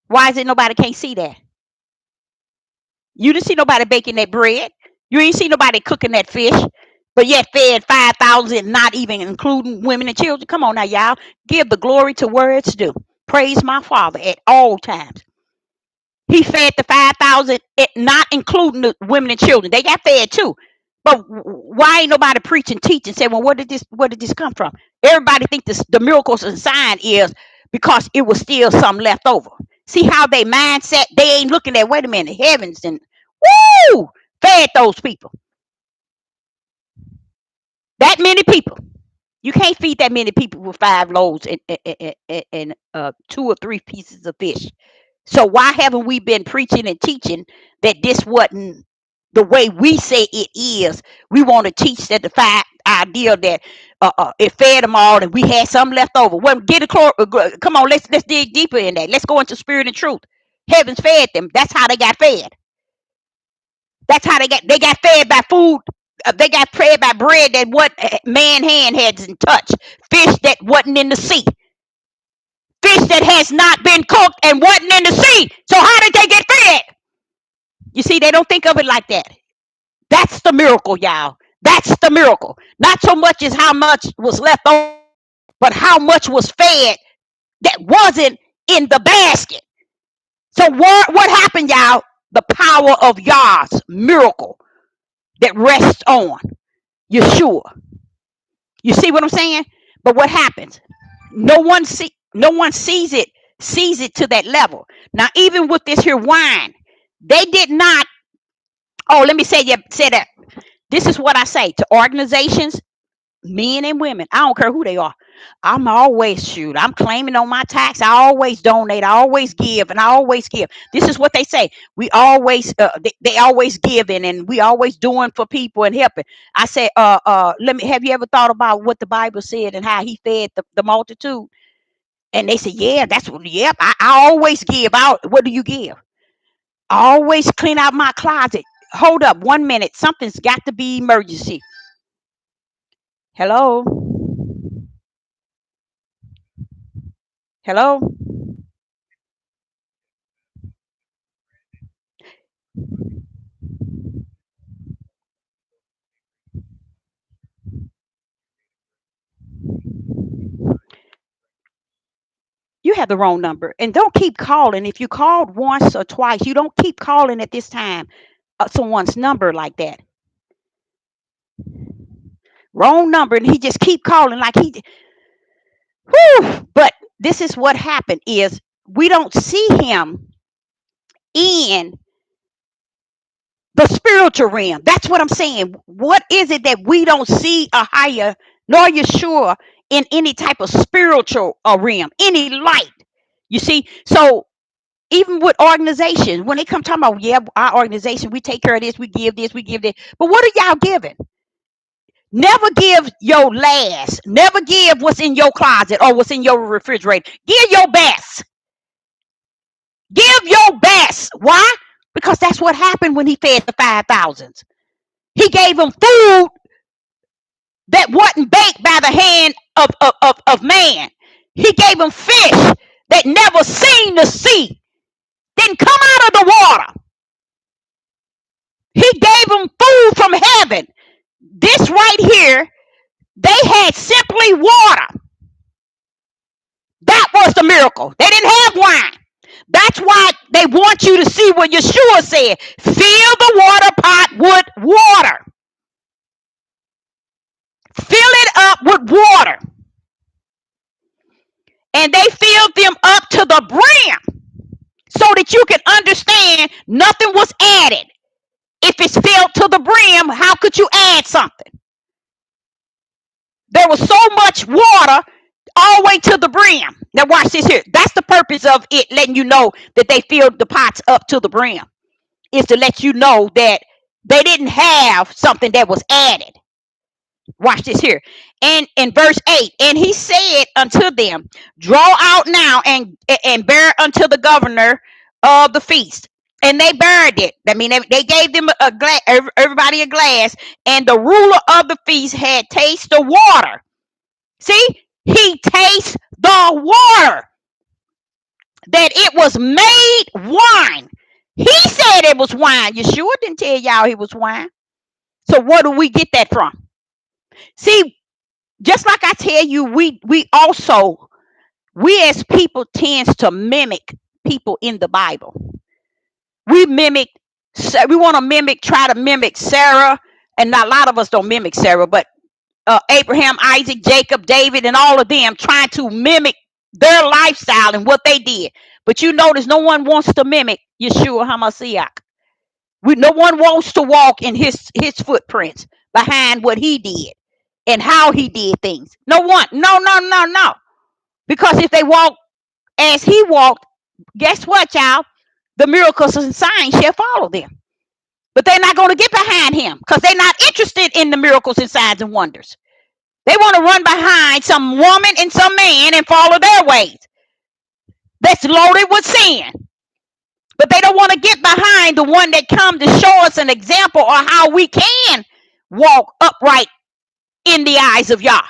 Why is it nobody can't see that? You didn't see nobody baking that bread. You ain't see nobody cooking that fish. But yet fed 5,000, not even including women and children. Come on now, y'all. Give the glory to where it's due. Praise my Father at all times. He fed the 5,000, not including the women and children. They got fed too. But why ain't nobody preaching, teaching, saying, well, where did this come from? Everybody think the miracles and sign is because it was still some left over. See how they mindset, they ain't looking at, wait a minute, heavens and woo, fed those people. That many people. You can't feed that many people with 5 loaves and 2 or 3 pieces of fish. So why haven't we been preaching and teaching that this wasn't the way we say it is? We want to teach that the fact idea that it fed them all and we had some left over. Well, come on, let's dig deeper in that. Let's go into spirit and truth. Heavens fed them. That's how they got fed. That's how they got fed by food. They got fed by bread that what man hand hadn't touched, fish that wasn't in the sea, fish that has not been cooked and wasn't in the sea. So how did they get fed? You see, they don't think of it like that. That's the miracle, y'all. That's the miracle. Not so much as how much was left over, but how much was fed that wasn't in the basket. So what happened, y'all? The power of Yah's miracle that rests on Yeshua. You see what I'm saying? But what happens? No one sees it to that level. Now, even with this here wine, they did not. Oh, let me say that. This is what I say to organizations, men and women. I don't care who they are. I'm always I'm claiming on my tax. I always donate. I always give, and I always give. This is what they say. We always they always giving, and we always doing for people and helping. I say, let me. Have you ever thought about what the Bible said and how He fed the multitude? And they say, yeah, that's what. Yep, I always give out. What do you give? I always clean out my closet. Hold up, 1 minute. Something's got to be emergency. Hello. Hello? You have the wrong number. And don't keep calling. If you called once or twice, you don't keep calling at this time someone's number like that. Wrong number. And he just keep calling like he. Whew. But this is what happened is we don't see him in the spiritual realm. That's what I'm saying. What is it that we don't see a higher, nor Yeshua in any type of spiritual realm, any light? You see, so even with organizations, when they come talking about, yeah, our organization, we take care of this, we give this, we give this. But what are y'all giving? Never give your last. Never give what's in your closet or what's in your refrigerator. Give your best. Give your best. Why? Because that's what happened when he fed the 5,000s. He gave them food that wasn't baked by the hand of man. He gave them fish that never seen the sea, didn't come out of the water. He gave them food from heaven. This right here, they had simply water. That was was the miracle. They didn't have wine. That's why they want you to see what Yeshua said. Fill the water pot with water. Fill it up with water. And they filled them up to the brim so that you can understand nothing was added. If it's filled to the brim, how could you add something? There was so much water all the way to the brim. Now watch this here. That's the purpose of it letting you know that they filled the pots up to the brim. Is to let you know that they didn't have something that was added. Watch this here. And in verse 8, and he said unto them, draw out now and bear unto the governor of the feast. And they buried it. I mean, they gave them a glass, everybody a glass, and the ruler of the feast had taste the water. See, he tastes the water, that it was made wine. He said it was wine. Yeshua didn't tell y'all it was wine. So where do we get that from? See, just like I tell you, we as people tends to mimic people in the Bible. We want to try to mimic Sarah, and a lot of us don't mimic Sarah, but Abraham, Isaac, Jacob, David, and all of them trying to mimic their lifestyle and what they did. But you notice no one wants to mimic Yeshua HaMashiach. No one wants to walk in his footprints behind what he did and how he did things. No one. No. Because if they walk as he walked, guess what, y'all? The miracles and signs shall follow them. But they're not going to get behind him because they're not interested in the miracles and signs and wonders. They want to run behind some woman and some man and follow their ways. That's loaded with sin. But they don't want to get behind the one that come to show us an example of how we can walk upright in the eyes of Yah.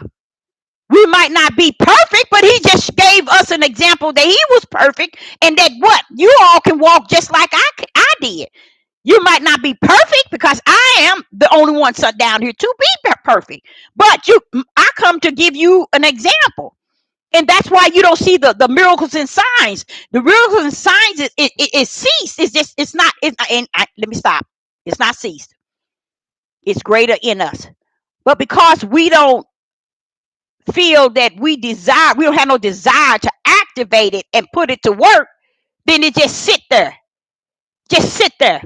We might not be perfect, but he just gave us an example that he was perfect, and that what? You all can walk just like I did. You might not be perfect because I am the only one set down here to be perfect. But I come to give you an example. And that's why you don't see the miracles and signs. The miracles and signs it ceased. It's not, let me stop. It's not ceased. It's greater in us. But because we don't feel that we don't have no desire to activate it and put it to work, then it just sit there. Just sit there.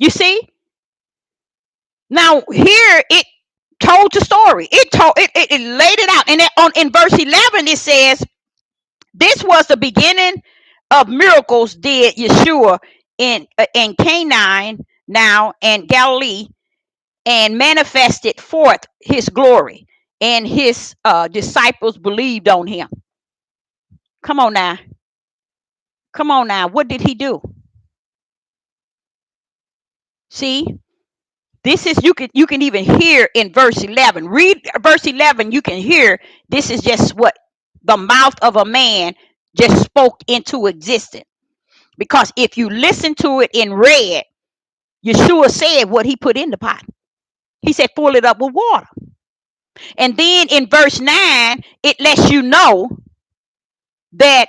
You see? Now here it told the story. It laid it out. And in verse 11 it says, this was the beginning of miracles did Yeshua in Canaan now and Galilee, and manifested forth his glory, and his disciples believed on him. Come on now. What did he do? See, this is you can even hear in verse 11. Read verse 11. You can hear this is just what the mouth of a man just spoke into existence. Because if you listen to it in red, Yeshua said what he put in the pot. He said, fill it up with water. And then in verse 9, it lets you know that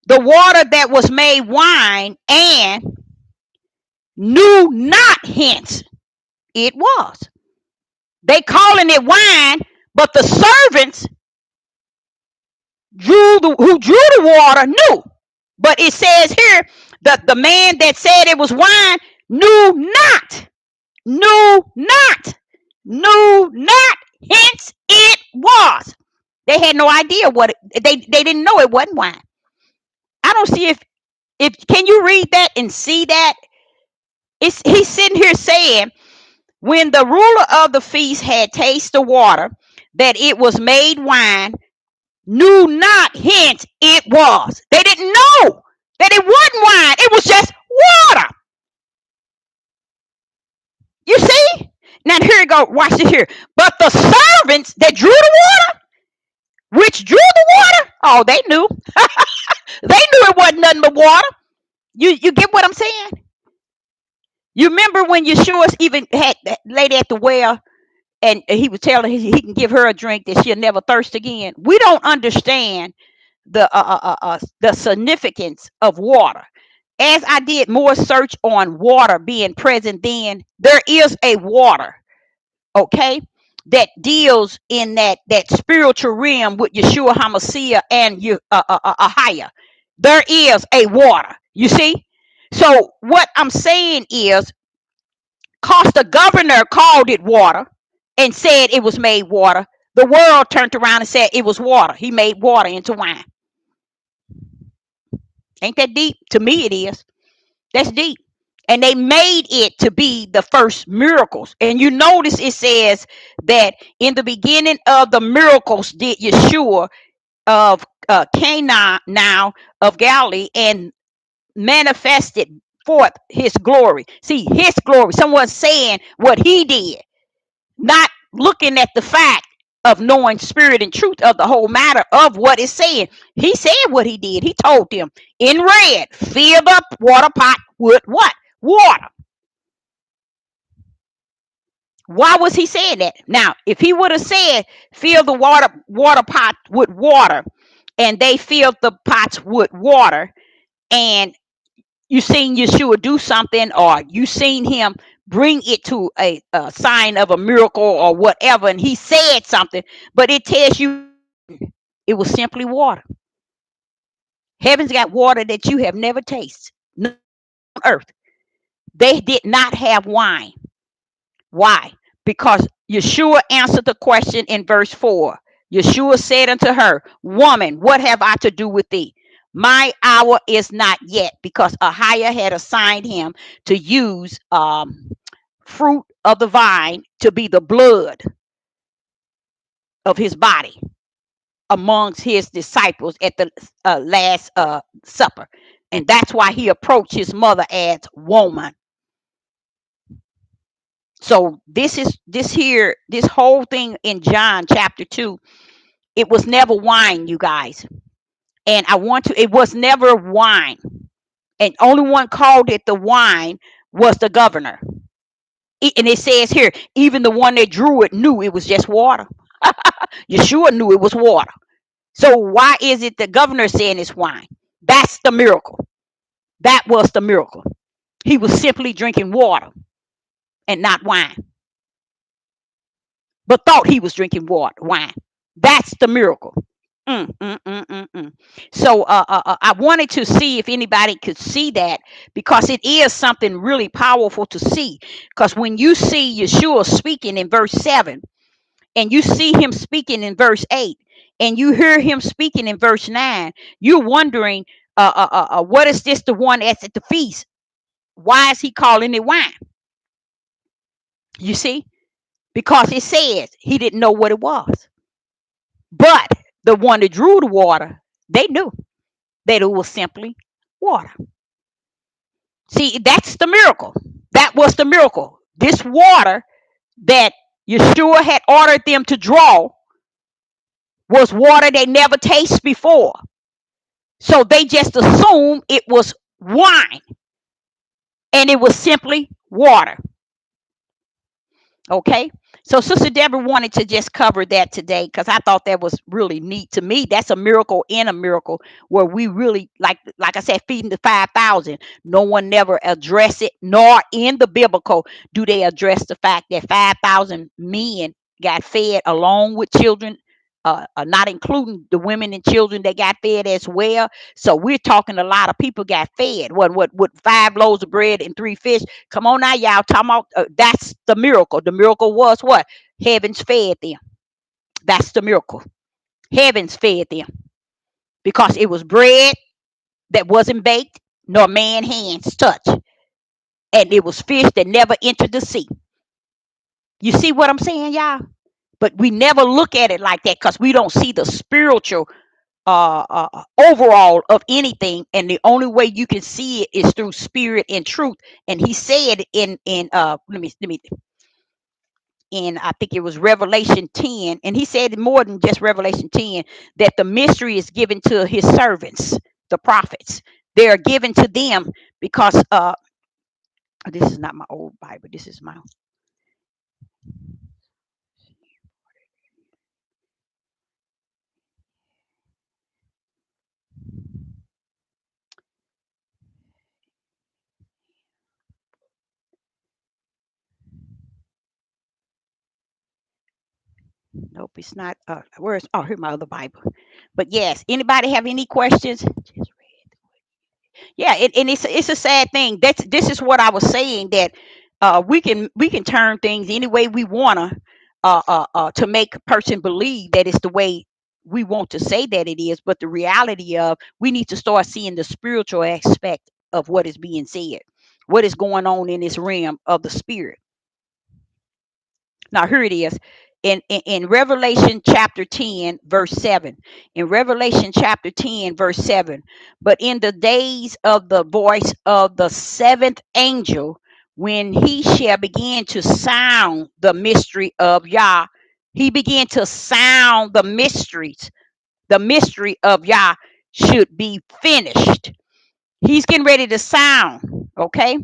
the water that was made wine and knew not hence it was. They calling it wine, but the servants who drew the water knew. But it says here that the man that said it was wine knew not hence it was. They had no idea what they didn't know it wasn't wine. I don't see if can you read that and see that? He's sitting here saying, when the ruler of the feast had tasted the water, that it was made wine, knew not hence it was. They didn't know that it wasn't wine. It was just water. You see? Now here you go. Watch this here. But the servants that drew the water, which drew the water, oh, they knew. They knew it wasn't nothing but water. You get what I'm saying? You remember when Yeshua even had that lady at the well, and he was telling her he can give her a drink that she'll never thirst again. We don't understand the significance of water. As I did more search on water being present, then there is a water, okay, that deals in that spiritual realm with Yeshua Hamashiach and you Ahia. There is a water. You see. So what I'm saying is, cause the governor called it water and said it was made water. The world turned around and said it was water. He made water into wine. Ain't that deep? To me, it is. That's deep. And they made it to be the first miracles. And you notice it says that in the beginning of the miracles did Yeshua of Cana now of Galilee and manifested forth his glory. See, his glory. Someone saying what he did, not looking at the fact of knowing spirit and truth of the whole matter of what it's saying. He said what he did. He told them in red, fill the water pot with what? Water. Why was he saying that? Now, if he would have said, fill the water pot with water, and they filled the pots with water, and you seen Yeshua do something, or you seen him bring it to a sign of a miracle or whatever, and he said something, but it tells you it was simply water. Heaven's got water that you have never tasted. No on earth. They did not have wine. Why? Because Yeshua answered the question in verse 4. Yeshua said unto her, woman, what have I to do with thee? My hour is not yet, because Ahiah had assigned him to use fruit of the vine to be the blood of his body amongst his disciples at the last supper. And that's why he approached his mother as woman. So this whole thing in John chapter 2, it was never wine, you guys. And it was never wine. And only one called it the wine was the governor. And it says here, even the one that drew it knew it was just water. Yeshua knew it was water. So why is it the governor saying it's wine? That's the miracle. That was the miracle. He was simply drinking water and not wine, but thought he was drinking wine. That's the miracle. Mm, mm, mm, mm, mm. So I wanted to see if anybody could see that, because it is something really powerful to see. Because when you see Yeshua speaking in verse 7, and you see him speaking in verse 8, and you hear him speaking in verse 9, you're wondering, what is this the one that's at the feast? Why is he calling it wine? You see? Because it says he didn't know what it was. But the one that drew the water, they knew that it was simply water. See, that's the miracle. That was the miracle. This water that Yeshua had ordered them to draw was water they never tasted before. So they just assumed it was wine, and it was simply water. Okay. So Sister Deborah wanted to just cover that today, because I thought that was really neat. To me, that's a miracle in a miracle, where we really, like I said, feeding the 5,000. No one never address it, nor in the biblical do they address the fact that 5,000 men got fed along with children, not including the women and children that got fed as well. So we're talking a lot of people got fed. What 5 loaves of bread and 3 fish? Come on now, y'all. Talking about that's the miracle. The miracle was what? Heavens fed them. That's the miracle. Heavens fed them, because it was bread that wasn't baked, nor man hands touched, and it was fish that never entered the sea. You see what I'm saying, y'all? But we never look at it like that, because we don't see the spiritual overall of anything, and the only way you can see it is through spirit and truth. And he said in let me in, I think it was Revelation 10, and he said more than just Revelation 10, that the mystery is given to his servants, the prophets. They are given to them because this is not my old Bible. This is my Nope, it's not. Where's? Oh, here's my other Bible. But yes, anybody have any questions? Yeah, and it's a sad thing. This is what I was saying, that we can turn things any way we wanna to make a person believe that it's the way we want to say that it is. But the reality of, we need to start seeing the spiritual aspect of what is being said, what is going on in this realm of the spirit. Now, here it is in Revelation chapter 10, verse 7. In Revelation chapter 10, verse 7. But in the days of the voice of the seventh angel, when he shall begin to sound the mystery of Yah, he began to sound the mysteries. The mystery of Yah should be finished. He's getting ready to sound, okay?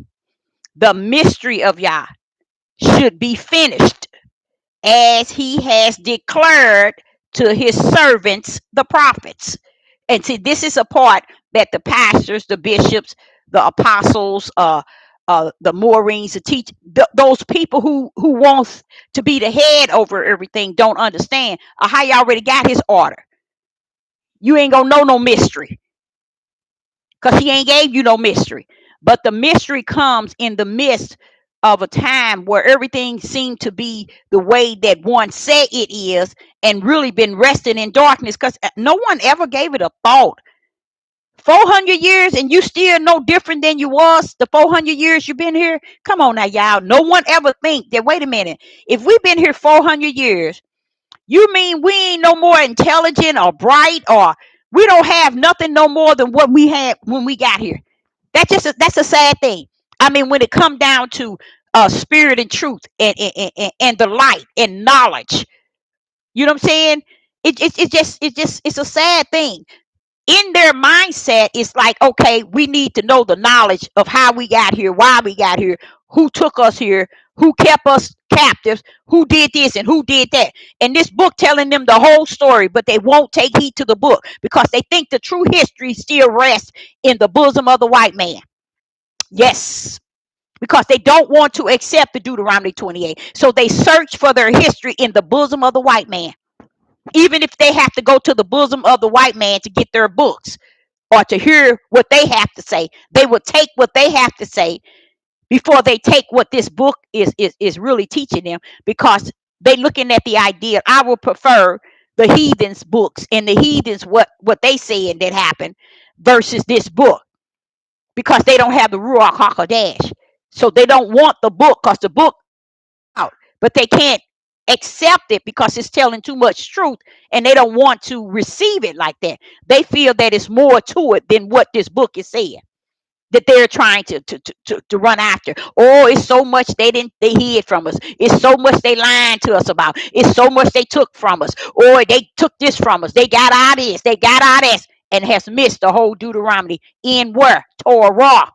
The mystery of Yah should be finished, as he has declared to his servants, the prophets. And see, this is a part that the pastors, the bishops, the apostles, the Maureen's, the teach, those people who wants to be the head over everything don't understand. How you already got his order. You ain't gonna know no mystery, because he ain't gave you no mystery. But the mystery comes in the midst of a time where everything seemed to be the way that one said it is, and really been resting in darkness, because no one ever gave it a thought. 400 years and you still no different than you was the 400 years you've been here. Come on now, y'all. No one ever think that, wait a minute, if we've been here 400 years, you mean we ain't no more intelligent or bright, or we don't have nothing no more than what we had when we got here? That's a sad thing. I mean, when it come down to spirit and truth, and the light and knowledge, you know what I'm saying? It's a sad thing. In their mindset, it's like, okay, we need to know the knowledge of how we got here, why we got here, who took us here, who kept us captives, who did this and who did that. And this book telling them the whole story, but they won't take heed to the book because they think the true history still rests in the bosom of the white man. Yes, because they don't want to accept the Deuteronomy 28. So they search for their history in the bosom of the white man, even if they have to go to the bosom of the white man to get their books or to hear what they have to say. They will take what they have to say before they take what this book is really teaching them, because they looking at the idea. I will prefer the heathens books and the heathens what they saying that happened versus this book, because they don't have the Ruach HaKodesh. So they don't want the book because the book out, but they can't accept it because it's telling too much truth, and they don't want to receive it like that. They feel that it's more to it than what this book is saying, that they're trying to run after. Oh, it's so much they hid from us. It's so much they lied to us about. It's so much they took from us. Or they took this from us. They got our this. They got our this, and has missed the whole Deuteronomy in where? Torah.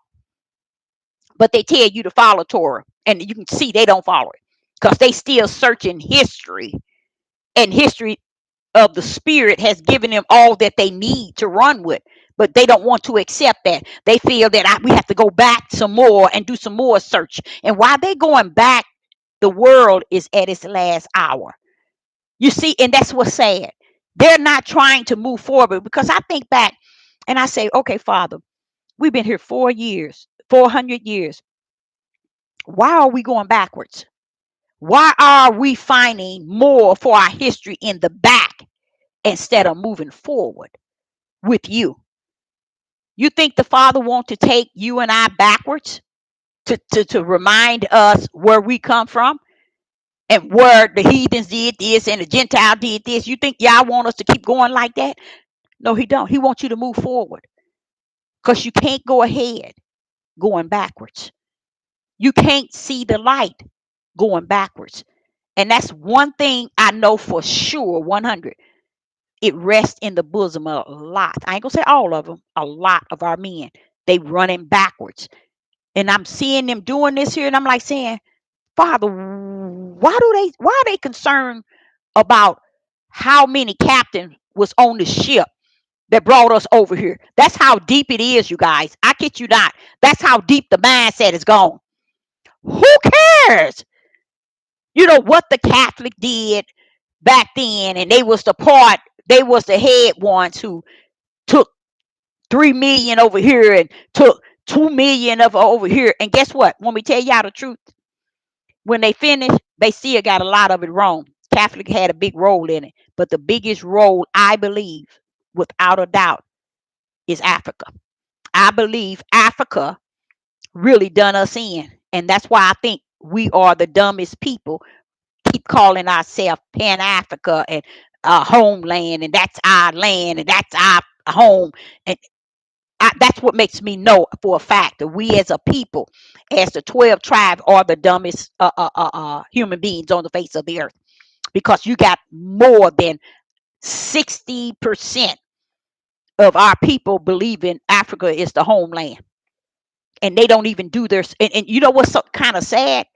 But they tell you to follow Torah, and you can see they don't follow it because they still searching history, and history of the spirit has given them all that they need to run with, but they don't want to accept that. They feel that we have to go back some more and do some more search. And while they going back, the world is at its last hour. You see, and that's what's sad. They're not trying to move forward, because I think back and I say, okay, Father, we've been here 4 years, 400 years. Why are we going backwards? Why are we finding more for our history in the back instead of moving forward with you? You think the Father wants to take you and I backwards to remind us where we come from and where the heathens did this and the Gentile did this? You think y'all want us to keep going like that? No, he don't. He wants you to move forward, because you can't go ahead going backwards. You can't see the light going backwards. And that's one thing I know for sure, 100. It rests in the bosom of a lot. I ain't gonna say all of them. A lot of our men, they running backwards. And I'm seeing them doing this here, and I'm like saying, Father, why are they concerned about how many captains was on the ship that brought us over here? That's how deep it is, you guys. I kid you not. That's how deep the mindset is gone. Who cares? You know what the Catholic did, back then, and they was the head ones who took 3 million over here and took 2 million of over here. And guess what? When we tell y'all the truth, when they finish, they still got a lot of it wrong. Catholic had a big role in it, but the biggest role, I believe, without a doubt, is Africa. I believe Africa really done us in, and that's why I think we are the dumbest people. Keep calling ourselves Pan Africa and homeland, and that's our land, and that's our home, and that's what makes me know for a fact that we as a people, as the 12 tribes, are the dumbest human beings on the face of the earth, because you got more than 60% of our people believing Africa is the homeland, and they don't even do their. And you know what's so kind of sad?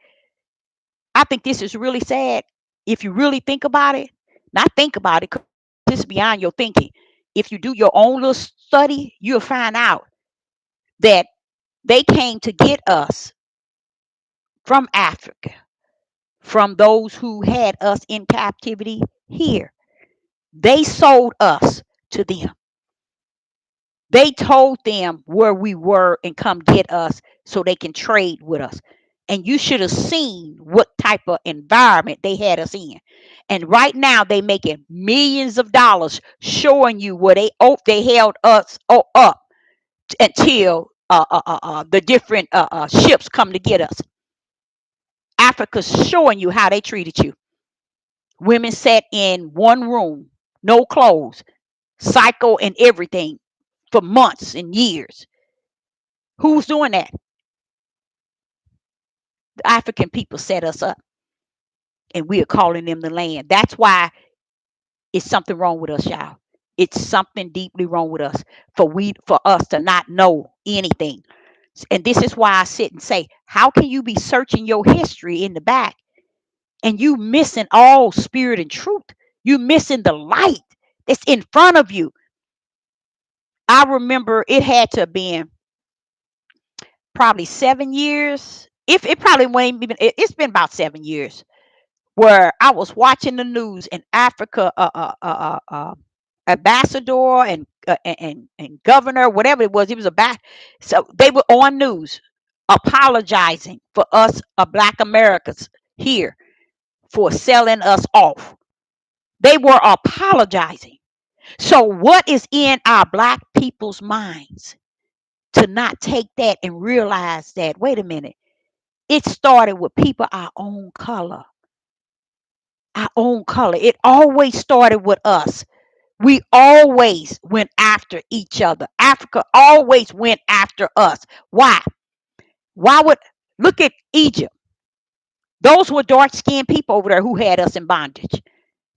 I think this is really sad if you really think about it. Not think about it, because this is beyond your thinking. If you do your own little study, you'll find out that they came to get us from Africa, from those who had us in captivity here. They sold us to them. They told them where we were and come get us so they can trade with us. And you should have seen what type of environment they had us in. And right now they making millions of dollars showing you where they held us up until the different ships come to get us. Africa's showing you how they treated you. Women sat in one room, no clothes, psycho and everything for months and years. Who's doing that? The African people set us up, and we are calling them the land. That's why it's something wrong with us, y'all. It's something deeply wrong with us for us to not know anything. And this is why I sit and say, how can you be searching your history in the back and you missing all spirit and truth? You missing the light that's in front of you. I remember it had to have been probably 7 years. If it probably wasn't even, it's been about 7 years where I was watching the news in Africa, ambassador and governor, whatever it was. It was a back. So they were on news apologizing for us, Black Americans here, for selling us off. They were apologizing. So what is in our Black people's minds to not take that and realize that, wait a minute, it started with people our own color. Our own color. It always started with us. We always went after each other. Africa always went after us. Why? Why would look at Egypt? Those were dark skinned people over there who had us in bondage.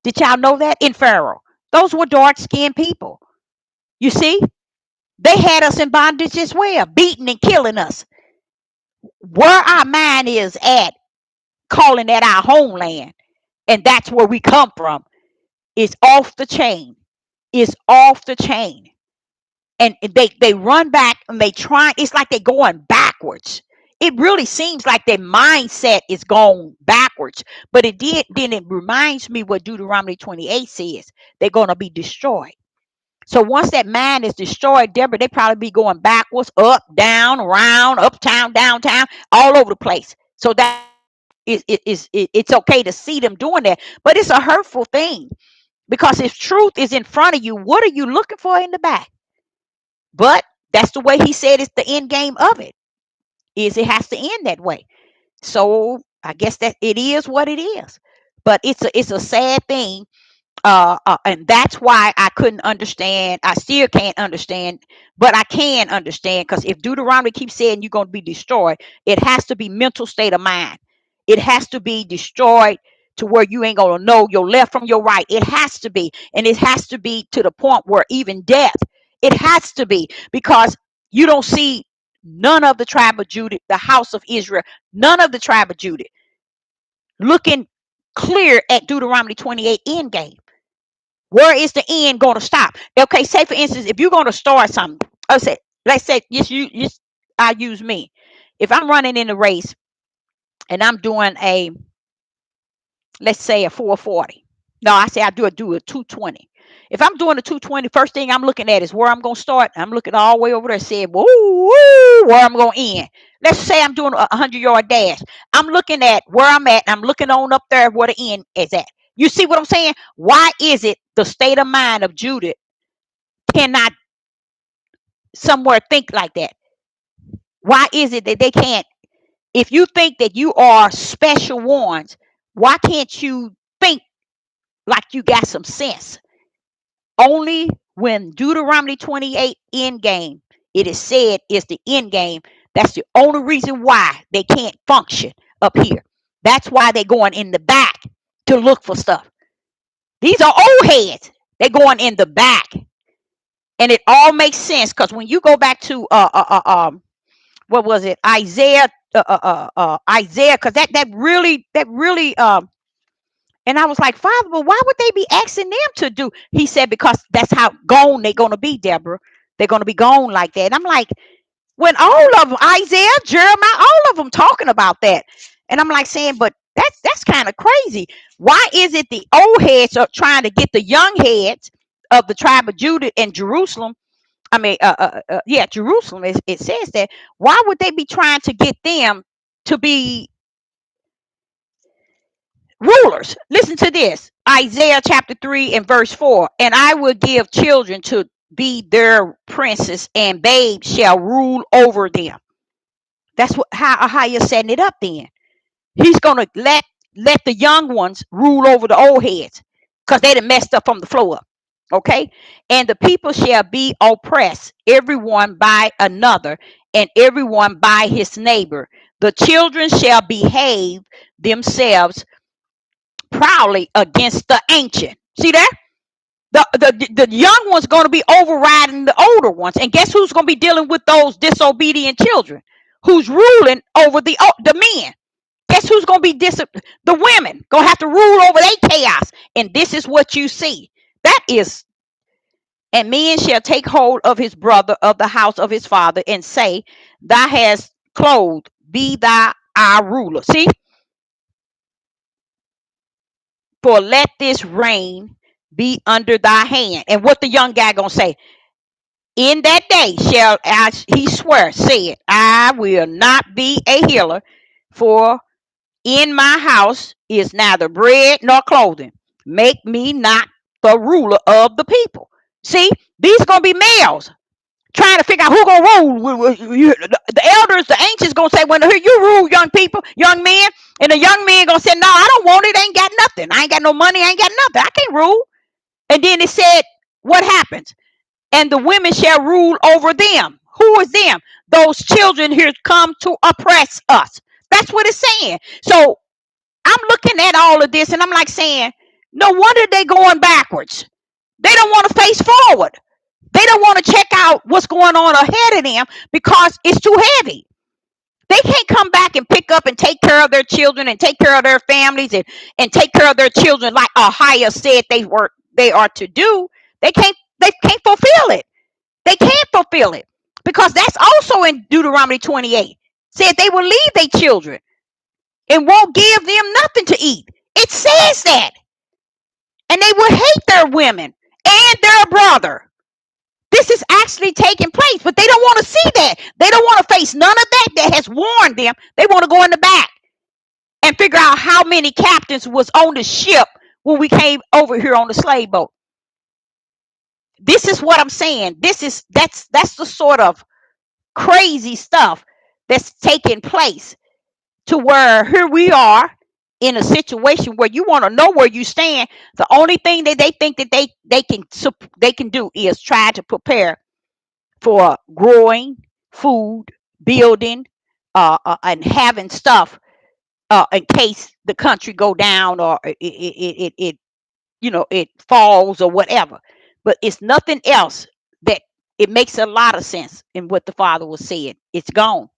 Did y'all know that? In Pharaoh. Those were dark skinned people. You see? They had us in bondage as well, beating and killing us. Where our mind is at, calling that our homeland, and that's where we come from, is off the chain. Is off the chain. And they run back and they try. It's like they're going backwards. It really seems like their mindset is going backwards. But it did. Then it reminds me what Deuteronomy 28 says. They're going to be destroyed. So once that mind is destroyed, Deborah, they probably be going backwards, up, down, around, uptown, downtown, all over the place. So that it's okay to see them doing that, but it's a hurtful thing, because if truth is in front of you, what are you looking for in the back? But that's the way he said it's the end game of it. Is it has to end that way. So I guess that it is what it is. But it's a sad thing, and that's why I couldn't understand. I still can't understand, but I can understand, because if Deuteronomy keeps saying you're going to be destroyed, it has to be mental state of mind. It has to be destroyed to where you ain't going to know your left from your right. It has to be, and it has to be to the point where even death. It has to be, because you don't see none of the tribe of Judah, the house of Israel, none of the tribe of Judah looking clear at Deuteronomy 28 end game. Where is the end going to stop? Okay, say for instance, if you're going to start something, let's say, I use me. If I'm running in a race and I'm doing let's say a 440, No, I say I do a 220. If I'm doing a 220, first thing I'm looking at is where I'm gonna start. I'm looking all the way over there, saying, woo, woo, where I'm gonna end. Let's say I'm doing a 100-yard dash. I'm looking at where I'm at, and I'm looking on up there where the end is at. You see what I'm saying? Why is it the state of mind of Judith cannot somewhere think like that? Why is it that they can't? If you think that you are special ones, why can't you think like you got some sense? Only when Deuteronomy 28 end game, it is said is the end game. That's the only reason why they can't function up here. That's why they're going in the back to look for stuff. These are old heads. They're going in the back. And it all makes sense because when you go back to what was it, Isaiah, Isaiah, because that really and I was like, Father, but why would they be asking them to do? He said, because that's how gone they're going to be, Deborah. They're going to be gone like that. And I'm like, when all of them, Isaiah, Jeremiah, all of them talking about that. And I'm like saying, but that's kind of crazy. Why is it the old heads are trying to get the young heads of the tribe of Judah and Jerusalem? I mean, yeah, Jerusalem. It says that. Why would they be trying to get them to be rulers? Listen to this. Isaiah chapter 3 and verse 4. And I will give children to be their princes, and babes shall rule over them. That's what how you're setting it up then. He's gonna let the young ones rule over the old heads because they done messed up from the flow up. Okay? And the people shall be oppressed, everyone by another, and everyone by his neighbor. The children shall behave themselves proudly against the ancient. See that? The young one's going to be overriding the older ones. And guess who's going to be dealing with those disobedient children? Who's ruling over the men? Guess who's going to be the women? Going to have to rule over their chaos. And this is what you see. That is, and men shall take hold of his brother of the house of his father and say, thou hast clothed, be thou our ruler. See, for let this reign be under thy hand. And what the young guy gonna say? In that day shall he swear, said, I will not be a healer, for in my house is neither bread nor clothing. Make me not the ruler of the people. See, these gonna be males trying to figure out who gonna rule. The elders, the ancients gonna say, "Well, here you rule, young people, young men," and the young men gonna say, "No, I don't want it. I ain't got nothing. I ain't got no money. I ain't got nothing. I can't rule." And then it said, "What happens?" And the women shall rule over them. Who is them? Those children here come to oppress us. That's what it's saying. So I'm looking at all of this and I'm like saying, no wonder they going backwards. They don't want to face forward. They don't want to check out what's going on ahead of them because it's too heavy. They can't come back and pick up and take care of their children and take care of their families and take care of their children like Ahia said they are to do. They can't fulfill it. They can't fulfill it because that's also in Deuteronomy 28. Said they will leave their children and won't give them nothing to eat. It says that. And they will hate their women and their brother. This is actually taking place, but they don't want to see that. They don't want to face none of that has warned them. They want to go in the back and figure out how many captains was on the ship when we came over here on the slave boat. This is what I'm saying. That's the sort of crazy stuff that's taking place to where here we are in a situation where you want to know where you stand. The only thing that they think that they can do is try to prepare for growing food, building, and having stuff in case the country go down or it falls or whatever. But it's nothing else that it makes a lot of sense in what the father was saying. It's gone.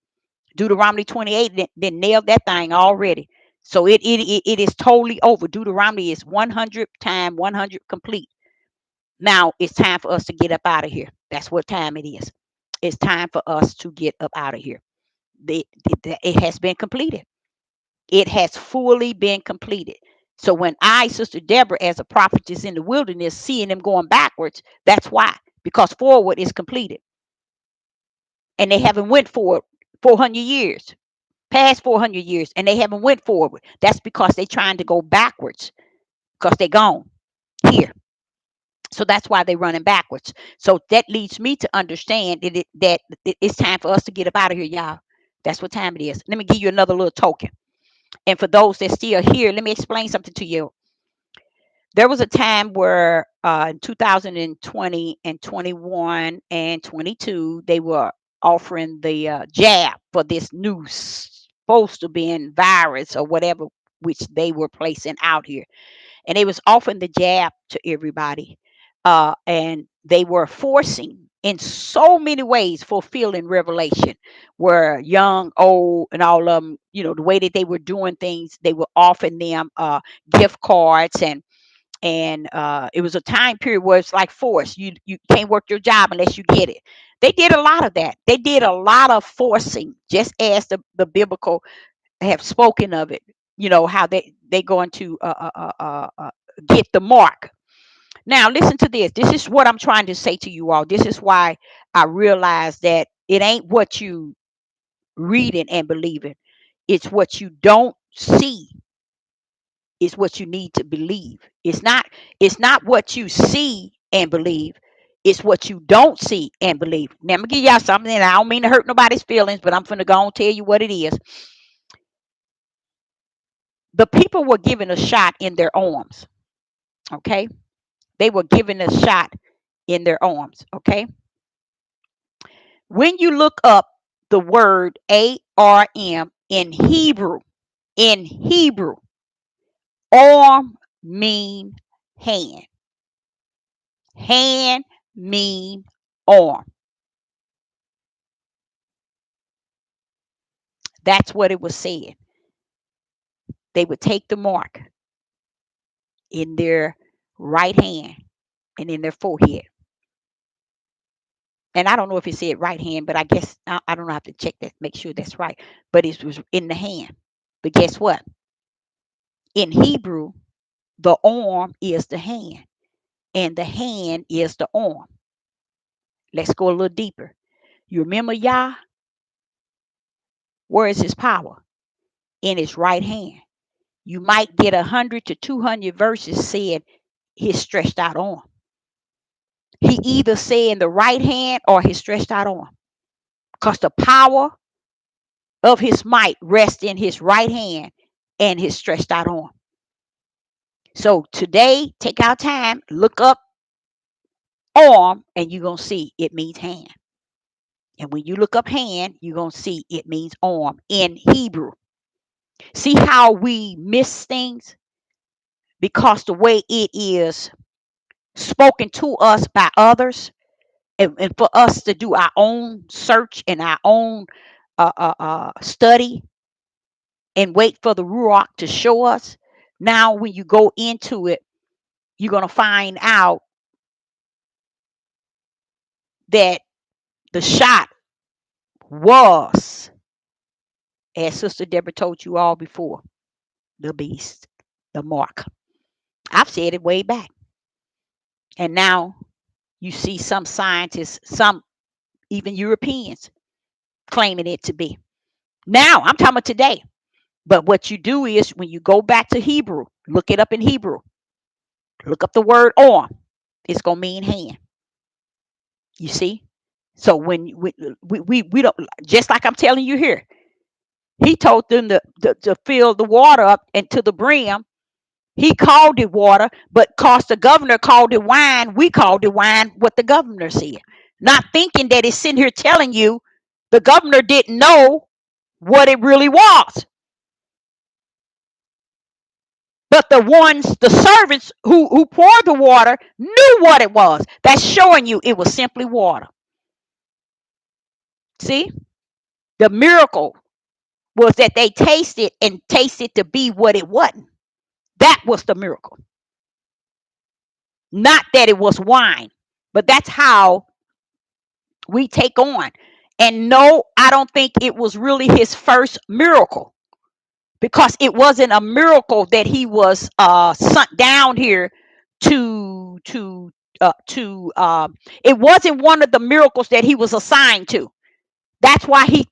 Deuteronomy 28 then nailed that thing already. So it is totally over. Deuteronomy is 100 times 100 complete. Now it's time for us to get up out of here. That's what time it is. It's time for us to get up out of here. It has been completed. It has fully been completed. So when Sister Deborah, as a prophetess in the wilderness, seeing them going backwards, that's why. Because forward is completed. And they haven't went forward 400 years, past 400 years, and they haven't went forward. That's because they're trying to go backwards because they're gone here. So that's why they're running backwards. So that leads me to understand that it's time for us to get up out of here, y'all. That's what time it is. Let me give you another little token. And for those that still here, let me explain something to you. There was a time where in 2020 and 21 and 22, they were offering the jab for this new supposed to be in virus or whatever, which they were placing out here. And they was offering the jab to everybody. And they were forcing in so many ways fulfilling revelation, where young, old, and all of them, the way that they were doing things, they were offering them gift cards, and it was a time period where it's like force. You can't work your job unless you get it. They did a lot of that. They did a lot of forcing, just as the biblical have spoken of it. How they going to get the mark. Now listen to this. This is what I'm trying to say to you all. This is why I realize that it ain't what you reading and believing. It's what you don't see is what you need to believe. It's not what you see and believe. It's what you don't see and believe. Now I'm gonna give y'all something, and I don't mean to hurt nobody's feelings, but I'm gonna go and tell you what it is. The people were given a shot in their arms. Okay, they were given a shot in their arms. Okay, when you look up the word ARM in Hebrew, arm mean hand. Hand mean arm. That's what it was saying. They would take the mark in their right hand and in their forehead. And I don't know if it said right hand, but I guess I don't know. I have to check that, make sure that's right. But it was in the hand. But guess what? In Hebrew, the arm is the hand, and the hand is the arm. Let's go a little deeper. You remember Yah? Where is his power? In his right hand. You might get 100 to 200 verses saying his stretched out arm. He either say in the right hand or his stretched out arm. Because the power of his might rests in his right hand and his stretched out arm. So today, take our time, look up arm, and you're going to see it means hand. And when you look up hand, you're going to see it means arm in Hebrew. See how we miss things? Because the way it is spoken to us by others, and for us to do our own search and our own study and wait for the Ruach to show us. Now, when you go into it, you're going to find out that the shot was, as Sister Deborah told you all before, the beast, the mark. I've said it way back. And now you see some scientists, some even Europeans, claiming it to be. Now, I'm talking about today. But what you do is when you go back to Hebrew, look it up in Hebrew, look up the word arm, it's going to mean hand. You see? So when we don't, just like I'm telling you here, he told them to fill the water up and to the brim. He called it water, but cause the governor called it wine, we called it wine what the governor said. Not thinking that it's sitting here telling you the governor didn't know what it really was. But the servants who poured the water knew what it was. That's showing you it was simply water. See? The miracle was that they tasted and tasted to be what it wasn't. That was the miracle. Not that it was wine, but that's how we take on. And no, I don't think it was really his first miracle. because it wasn't a miracle that he was sent down here to it wasn't one of the miracles that he was assigned to. That's why he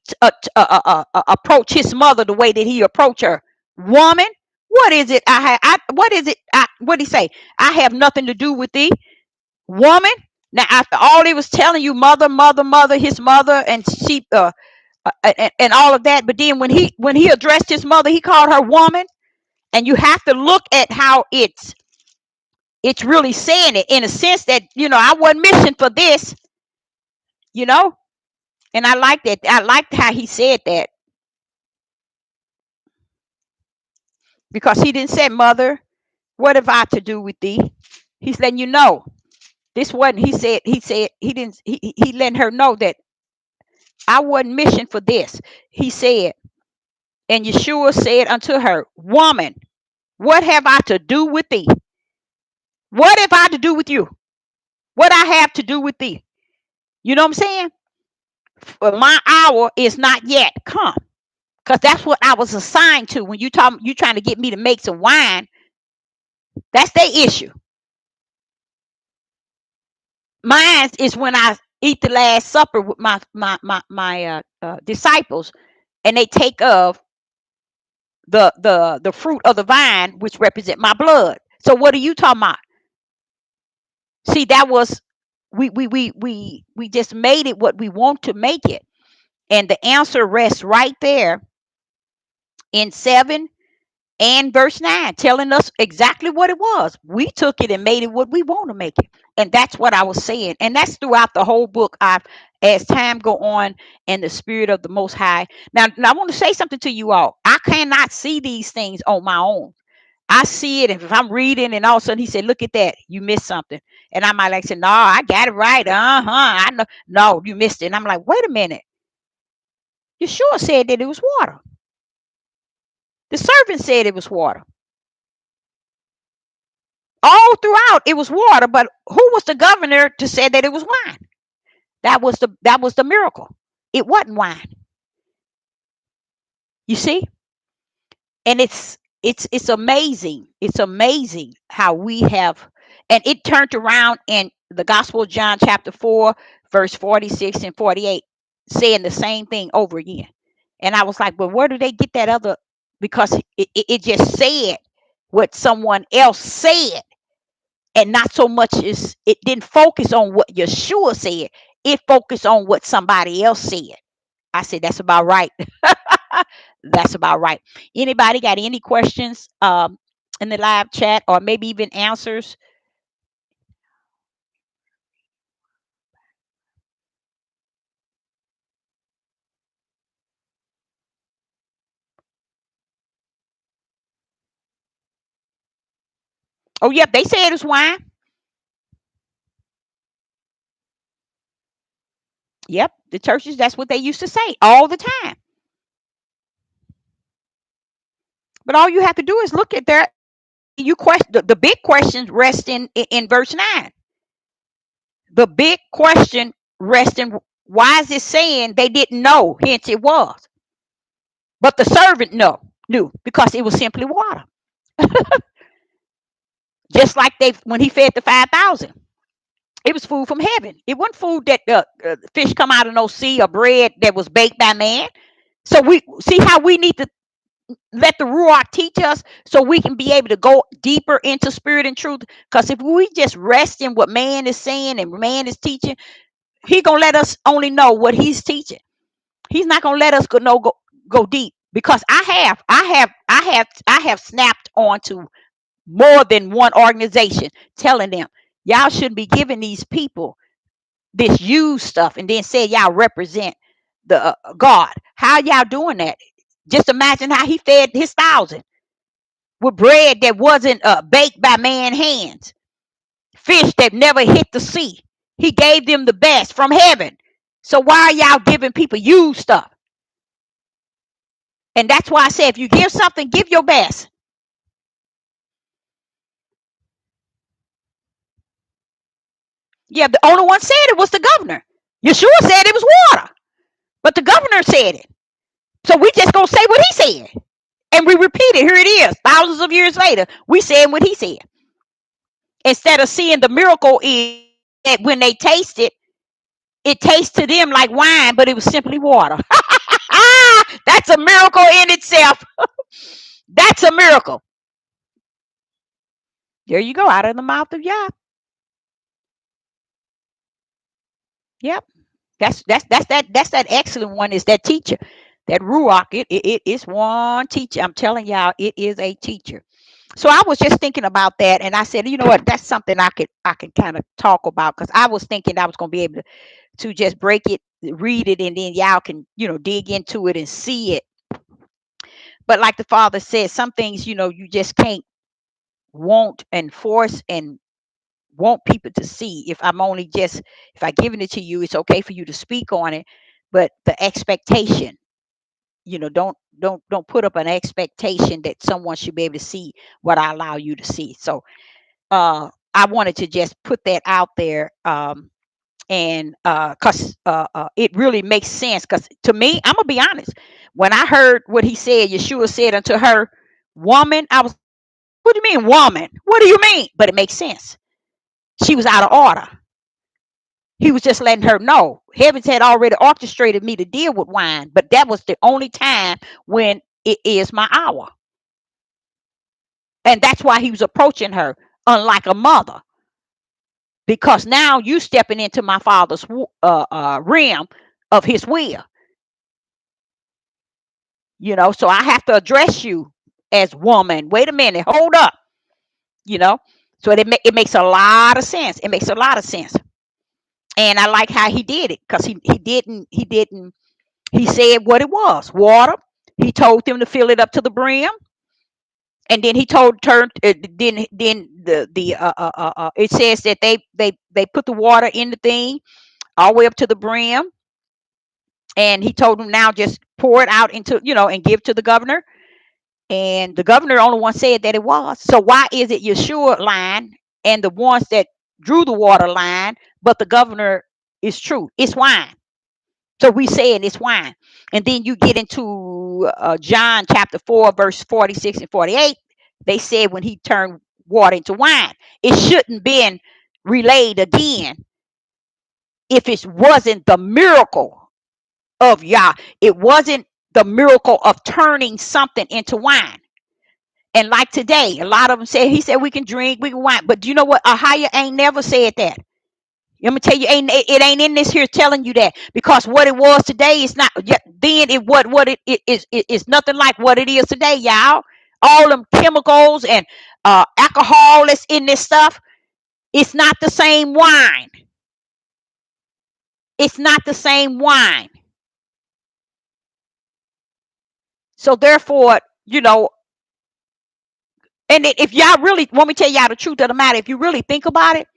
approached his mother the way that he approached her. Woman, what is it I have? What is it? What did he say? I have nothing to do with thee, woman. Now, after all he was telling you, mother, mother, mother, his mother, and she, and all of that, but then when he addressed his mother, he called her woman. And you have to look at how it's really saying it in a sense that I wasn't missing for this, you know. And I like that. I liked how he said that, because he didn't say, mother, what have I to do with thee? He's letting you know this wasn't. He said he didn't. He letting her know that I wasn't mission for this. He said, and Yeshua said unto her, woman, what have I to do with thee? What have I to do with you? What I have to do with thee? You know what I'm saying? Well, my hour is not yet come, because that's what I was assigned to. When you trying to get me to make some wine, that's their issue. Mine is when I eat the last supper with my disciples, and they take of the fruit of the vine, which represent my blood. So what are you talking about? See, that was we just made it what we want to make it, and the answer rests right there in 7 and verse 9, telling us exactly what it was. We took it and made it what we want to make it. And that's what I was saying. And that's throughout the whole book. As time go on, and the spirit of the most high. Now I want to say something to you all. I cannot see these things on my own. I see it. If I'm reading and all of a sudden he said, look at that, you missed something. And I might like say, no, I got it right. I know. No, you missed it. And I'm like, wait a minute. Yeshua said that it was water. The servant said it was water. All throughout it was water, but who was the governor to say that it was wine? That was the miracle. It wasn't wine. You see? And it's amazing. It's amazing how we have, and it turned around in the Gospel of John chapter 4 verse 46 and 48, saying the same thing over again. And I was like, well, where do they get that other? Because it just said what someone else said, and not so much as it didn't focus on what Yeshua said. It focused on what somebody else said. I said, that's about right. That's about right. Anybody got any questions in the live chat, or maybe even answers? Oh, yep, they said it's wine. Yep, the churches, that's what they used to say all the time. But all you have to do is look at their, you question the big questions rest in verse 9. The big question rests in, why is it saying they didn't know, hence it was. But the servant knew, because it was simply water. Just like they when he fed the 5,000, it was food from heaven. It wasn't food that fish come out of no sea, or bread that was baked by man. So we see how we need to let the Ruach teach us, so we can be able to go deeper into spirit and truth. Because if we just rest in what man is saying and man is teaching, he gonna let us only know what he's teaching. He's not gonna let us go deep. Because I have snapped onto more than one organization, telling them y'all shouldn't be giving these people this used stuff, and then say y'all represent the God. How y'all doing that? Just imagine how he fed his 1,000 with bread that wasn't baked by man hands, fish that never hit the sea. He gave them the best from heaven. So why are y'all giving people used stuff? And that's why I say, if you give something, give your best. Yeah, the only one said it was the governor. Yeshua said it was water, but the governor said it. So we just gonna say what he said. And we repeat it. Here it is. Thousands of years later, we saying what he said. Instead of seeing the miracle is that when they taste it, it tastes to them like wine, but it was simply water. That's a miracle in itself. That's a miracle. There you go, out of the mouth of Yah. Yep. That's that excellent one is that teacher. That Ruach, it is one teacher. I'm telling y'all, it is a teacher. So I was just thinking about that, and I said, you know what, that's something I could kind of talk about, because I was thinking I was gonna be able to just break it, read it, and then y'all can, dig into it and see it. But like the father said, some things, you just can't want and force and want people to see. If I given it to you, it's okay for you to speak on it, but the expectation, don't put up an expectation that someone should be able to see what I allow you to see. So I wanted to just put that out there, and because it really makes sense. Because to me, I'm gonna be honest, when I heard what he said, Yeshua said unto her, "Woman," I was, "What do you mean, woman? What do you mean?" But it makes sense. She was out of order. He was just letting her know heavens had already orchestrated me to deal with wine, but that was the only time when it is my hour. And that's why he was approaching her, unlike a mother, because now you stepping into my father's realm of his will. So I have to address you as woman. Wait a minute, hold up. You know, so it makes a lot of sense. It makes a lot of sense, and I like how he did it, because he didn't. He said what it was, water. He told them to fill it up to the brim, and then he told turned. Then the it says that they put the water in the thing all the way up to the brim, and he told them, now just pour it out into, and give to the governor. And the governor only one said that it was. So why is it Yeshua line and the ones that drew the water line, but the governor is true? It's wine. So we saying it's wine. And then you get into John chapter 4, verse 46 and 48. They said when he turned water into wine, it shouldn't been relayed again if it wasn't the miracle of Yah. It wasn't the miracle of turning something into wine. And like today, a lot of them said, he said we can drink, we can wine. But do you know what? Ahaya ain't never said that. Let me tell you, it ain't in this here telling you that, because what it was today is not then. What it is nothing like what it is today, y'all. All them chemicals and alcohol that's in this stuff. It's not the same wine. It's not the same wine. So therefore, and if y'all really want me to tell y'all the truth of the matter, if you really think about it,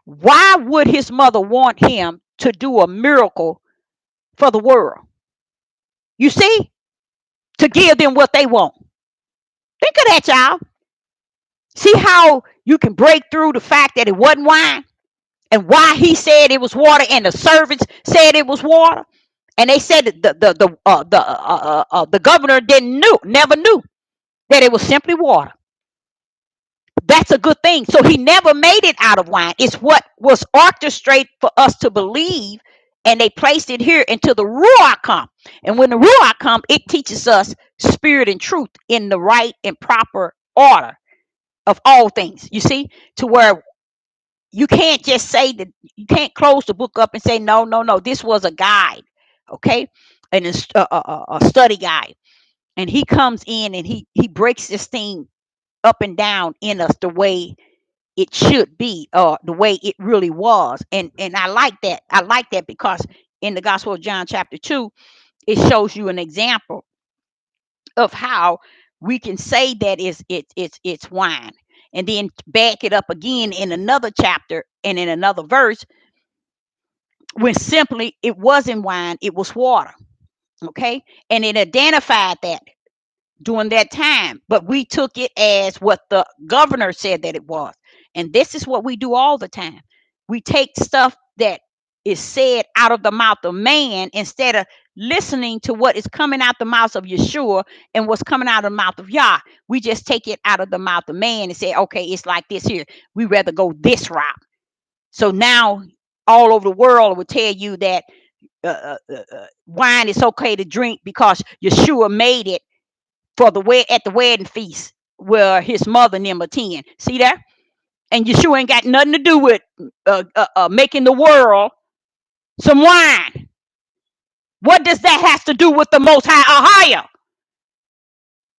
why would his mother want him to do a miracle for the world? You see, to give them what they want. Think of that, y'all. See how you can break through the fact that it wasn't wine, and why he said it was water, and the servants said it was water, and they said that the governor never knew that it was simply water. That's a good thing. So he never made it out of wine. It's what was orchestrated for us to believe, and they placed it here until the Ruach come. And when the Ruach come, it teaches us spirit and truth in the right and proper order of all things. You see, to where you can't just say that, you can't close the book up and say no, no, no. This was a guide, okay, and a study guide, and he comes in and he breaks this thing up and down in us the way it should be, the way it really was. And I like that. I like that because in the Gospel of John chapter 2, it shows you an example of how we can say that it's wine, and then back it up again in another chapter and in another verse when simply it wasn't wine, it was water. Okay, and it identified that during that time, but we took it as what the governor said that it was. And this is what we do all the time. We take stuff that is said out of the mouth of man instead of listening to what is coming out the mouth of Yeshua and what's coming out of the mouth of Yah. We just take it out of the mouth of man and say, okay, it's like this here. We rather go this route. So now all over the world would tell you that wine is okay to drink because Yeshua made it for at the wedding feast where his mother number 10. See that? And Yeshua ain't got nothing to do with making the world some wine. What does that have to do with the Most High? Ahia?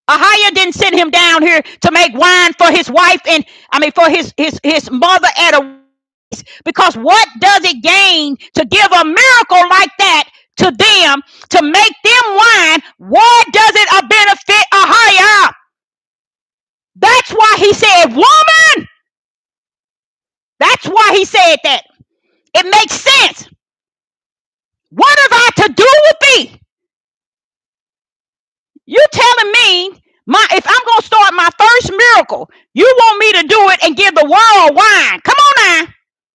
Ahia didn't send him down here to make wine for his wife and for his mother at a because what does it gain to give a miracle like that to them to make them wine? What does it benefit Ahia? That's why he said, woman. That's why he said that. It makes sense. What have I to do with thee? You telling me if I'm gonna start my first miracle, you want me to do it and give the world wine? Come on now.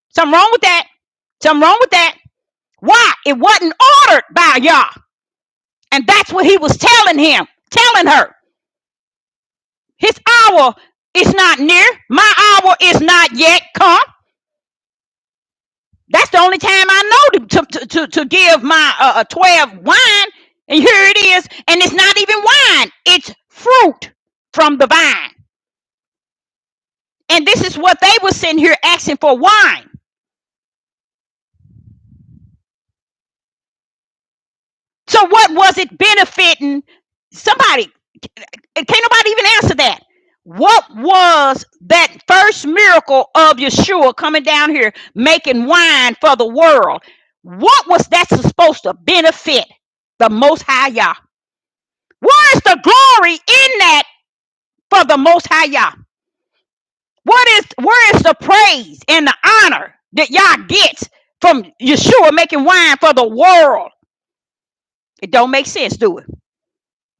Something wrong with that. Something wrong with that. Why? It wasn't ordered by Yah. And that's what he was telling her. His hour is not near. My hour is not yet come. That's the only time I know to give my 12 wine. And here it is. And it's not even wine. It's fruit from the vine. And this is what they were sitting here asking for wine. So what was it benefiting somebody? Can't nobody even answer that. What was that first miracle of Yeshua coming down here making wine for the world? What was that supposed to benefit the Most High Yah? Where is the glory in that for the Most High Yah? Where is the praise and the honor that Yah gets from Yeshua making wine for the world? It don't make sense, do it?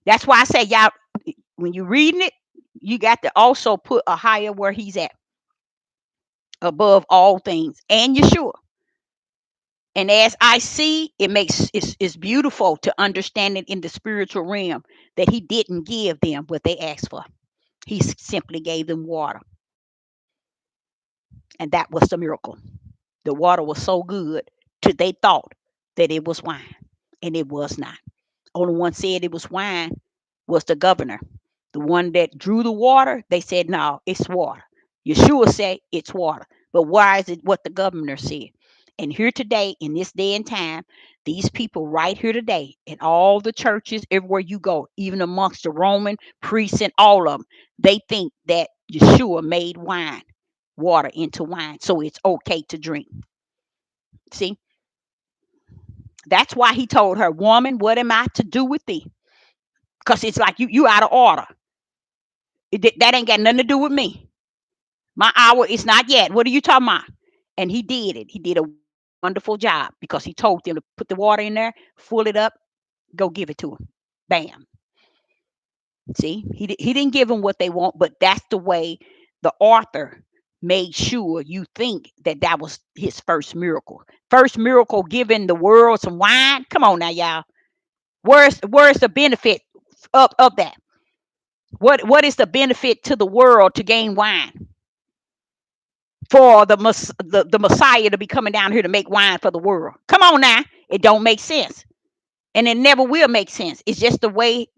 That's why I say, y'all, when you're reading it, you got to also put Ahia where he's at, above all things, and Yeshua. And as I see, it's beautiful to understand it in the spiritual realm that he didn't give them what they asked for. He simply gave them water. And that was the miracle. The water was so good that they thought that it was wine, and it was not. Only one said it was wine was the governor. The one that drew the water, they said, no, it's water. Yeshua said it's water. But why is it what the governor said? And here today, in this day and time, these people right here today, in all the churches, everywhere you go, even amongst the Roman priests and all of them, they think that Yeshua made water into wine, so it's okay to drink. See? That's why he told her, woman, what am I to do with thee? Because it's like you out of order. That ain't got nothing to do with me. My hour is not yet. What are you talking about? And he did it. He did a wonderful job because he told them to put the water in there, fill it up, go give it to him. Bam. See, he didn't give them what they want, but that's the way the author made sure you think that was his first miracle. First miracle giving the world some wine. Come on now, y'all. Where's the benefit of that? What is the benefit to the world to gain wine? For the Messiah to be coming down here to make wine for the world. Come on now. It don't make sense. And it never will make sense. It's just the way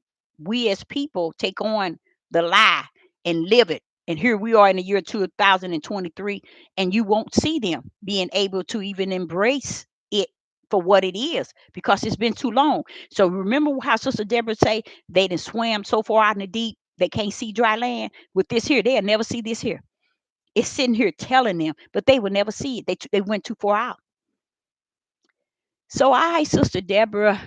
we as people take on the lie and live it. And here we are in the year 2023, and you won't see them being able to even embrace it for what it is because it's been too long. So remember how Sister Deborah say they done swam so far out in the deep they can't see dry land. With this here, they'll never see this here. It's sitting here telling them, but they will never see it. They went too far out. So Sister Deborah,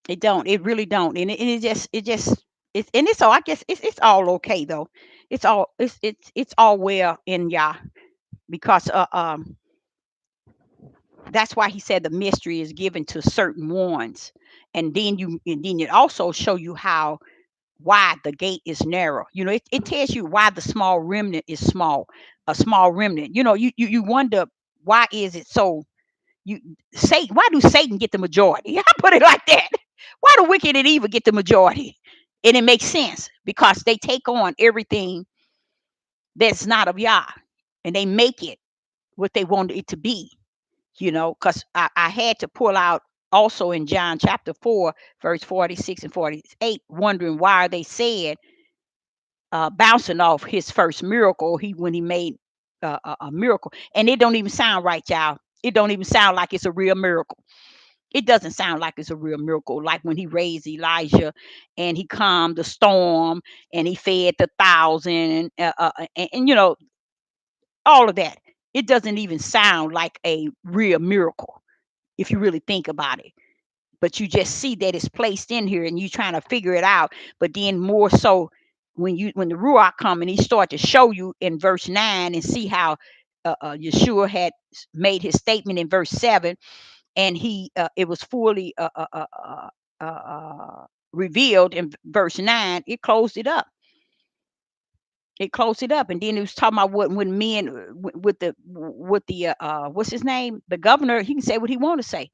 it really don't. And it's all, I guess it's all okay though. It's all well in Yah because that's why he said the mystery is given to certain ones. And then it also show you how why the gate is narrow. It tells you why the small remnant is small, a small remnant. You wonder, why is it so? You Satan, why do Satan get the majority? I put it like that. Why do wicked and evil get the majority? And it makes sense because they take on everything that's not of Yah, and they make it what they want it to be. Because I had to pull out also in John chapter 4, verse 46 and 48, wondering why they said, bouncing off his first miracle, when he made a miracle, and it don't even sound right, y'all. It don't even sound like it's a real miracle. It doesn't sound like it's a real miracle, like when he raised Elijah and he calmed the storm and he fed the thousand, and all of that. It doesn't even sound like a real miracle if you really think about it. But you just see that it's placed in here and you trying to figure it out. But then more so when the Ruach come and he start to show you in verse 9 and see how Yeshua had made his statement in verse 7, and it was fully revealed in verse 9. It closed it up. And then it was talking about what when men with the what's his name, the governor, he can say what he want to say.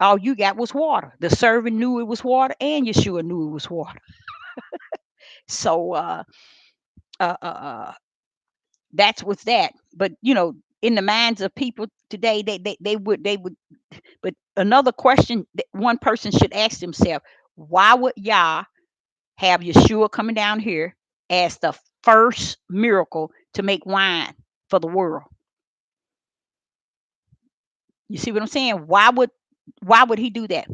All you got was water. The servant knew it was water, and Yeshua knew it was water. So uh, uh, uh, that's what's that. But in the minds of people today, they would. But another question that one person should ask themselves: why would Yah have Yeshua coming down here as the first miracle to make wine for the world? You see what I'm saying? Why would he do that?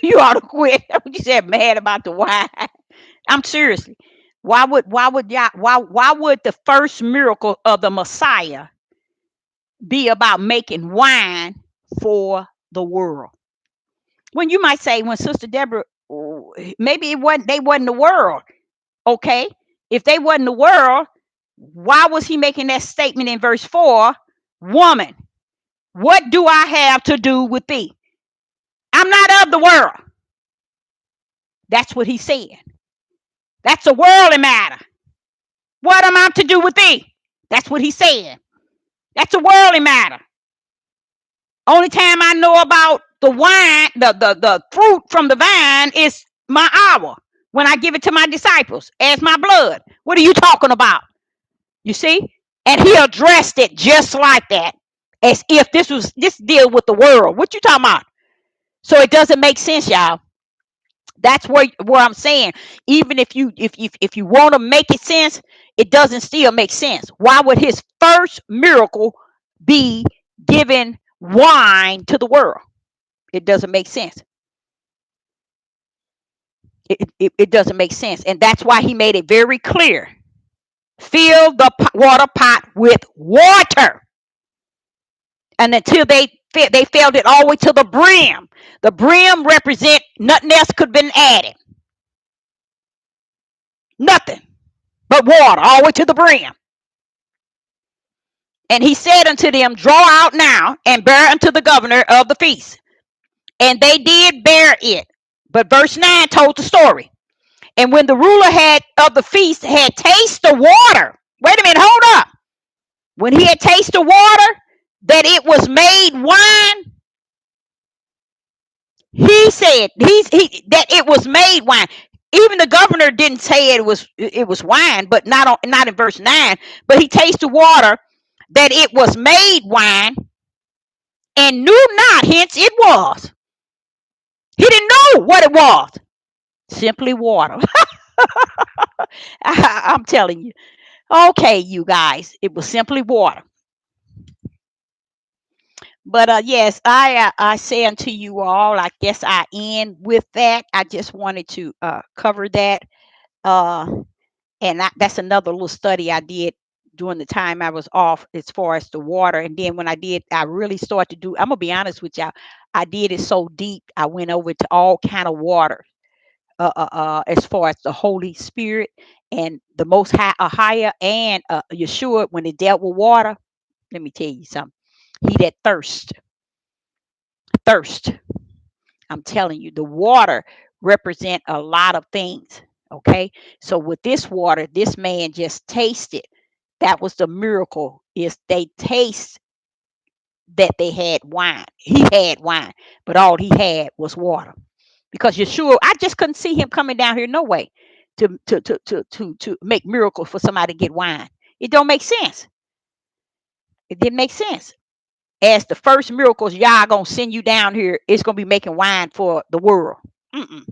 You ought to quit. You said mad about the wine. I'm seriously. Why would the first miracle of the Messiah be about making wine for the world? When you might say, when Sister Deborah, maybe they wasn't the world. Okay. If they wasn't the world, why was he making that statement in verse 4? Woman, what do I have to do with thee? I'm not of the world. That's what he said. That's a worldly matter. What am I to do with thee? That's what he said. That's a worldly matter. Only time I know about the wine, the fruit from the vine, is my hour when I give it to my disciples as my blood. What are you talking about? You see? And he addressed it just like that, as if this deal with the world. What you talking about? So it doesn't make sense, y'all. That's where I'm saying, even if you want to make it sense, it doesn't still make sense. Why would his first miracle be giving wine to the world? It doesn't make sense. It doesn't make sense, and that's why he made it very clear. Fill the water pot with water, and until they filled it all the way to the brim. The brim represent nothing else could have been added. Nothing but water all the way to the brim. And he said unto them, draw out now and bear unto the governor of the feast. And they did bear it. But verse 9 told the story. And when the ruler of the feast had tasted the water, wait a minute, hold up. When he had tasted the water, that it was made wine, he said that it was made wine. Even the governor didn't say it was wine, but not in verse 9. But he tasted water, that it was made wine, and knew not hence it was. He didn't know what it was. Simply water. I'm telling you. Okay, you guys, it was simply water. But yes, I say unto you all, I guess I end with that. I just wanted to cover that. Uh, and that's another little study I did during the time I was off, as far as the water. And then when I really started to do. I'm gonna be honest with y'all. I did it so deep. I went over to all kind of water, as far as the Holy Spirit and the Most High, higher, and Yeshua. When it dealt with water, let me tell you something. He that thirst. I'm telling you, the water represent a lot of things. Okay. So with this water, this man just tasted. That was the miracle, is they taste that they had wine. He had wine, but all he had was water. Because Yeshua, I just couldn't see him coming down here no way to make miracles for somebody to get wine. It don't make sense. It didn't make sense. As the first miracles, y'all gonna send you down here, it's gonna be making wine for the world. Mm-mm.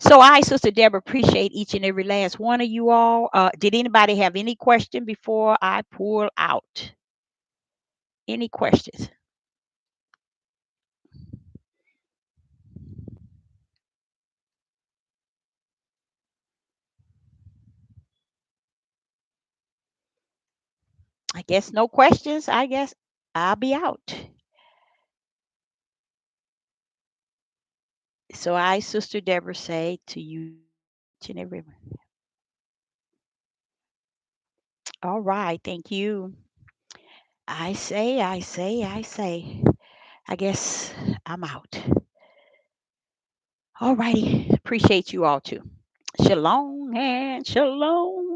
So I, Sister Deborah, appreciate each and every last one of you all. Did anybody have any question before I pull out? Any questions? I guess no questions. I guess I'll be out. So I, Sister Deborah, say to you each and every. All right, thank you. I say. I guess I'm out. All righty. Appreciate you all too. Shalom and shalom.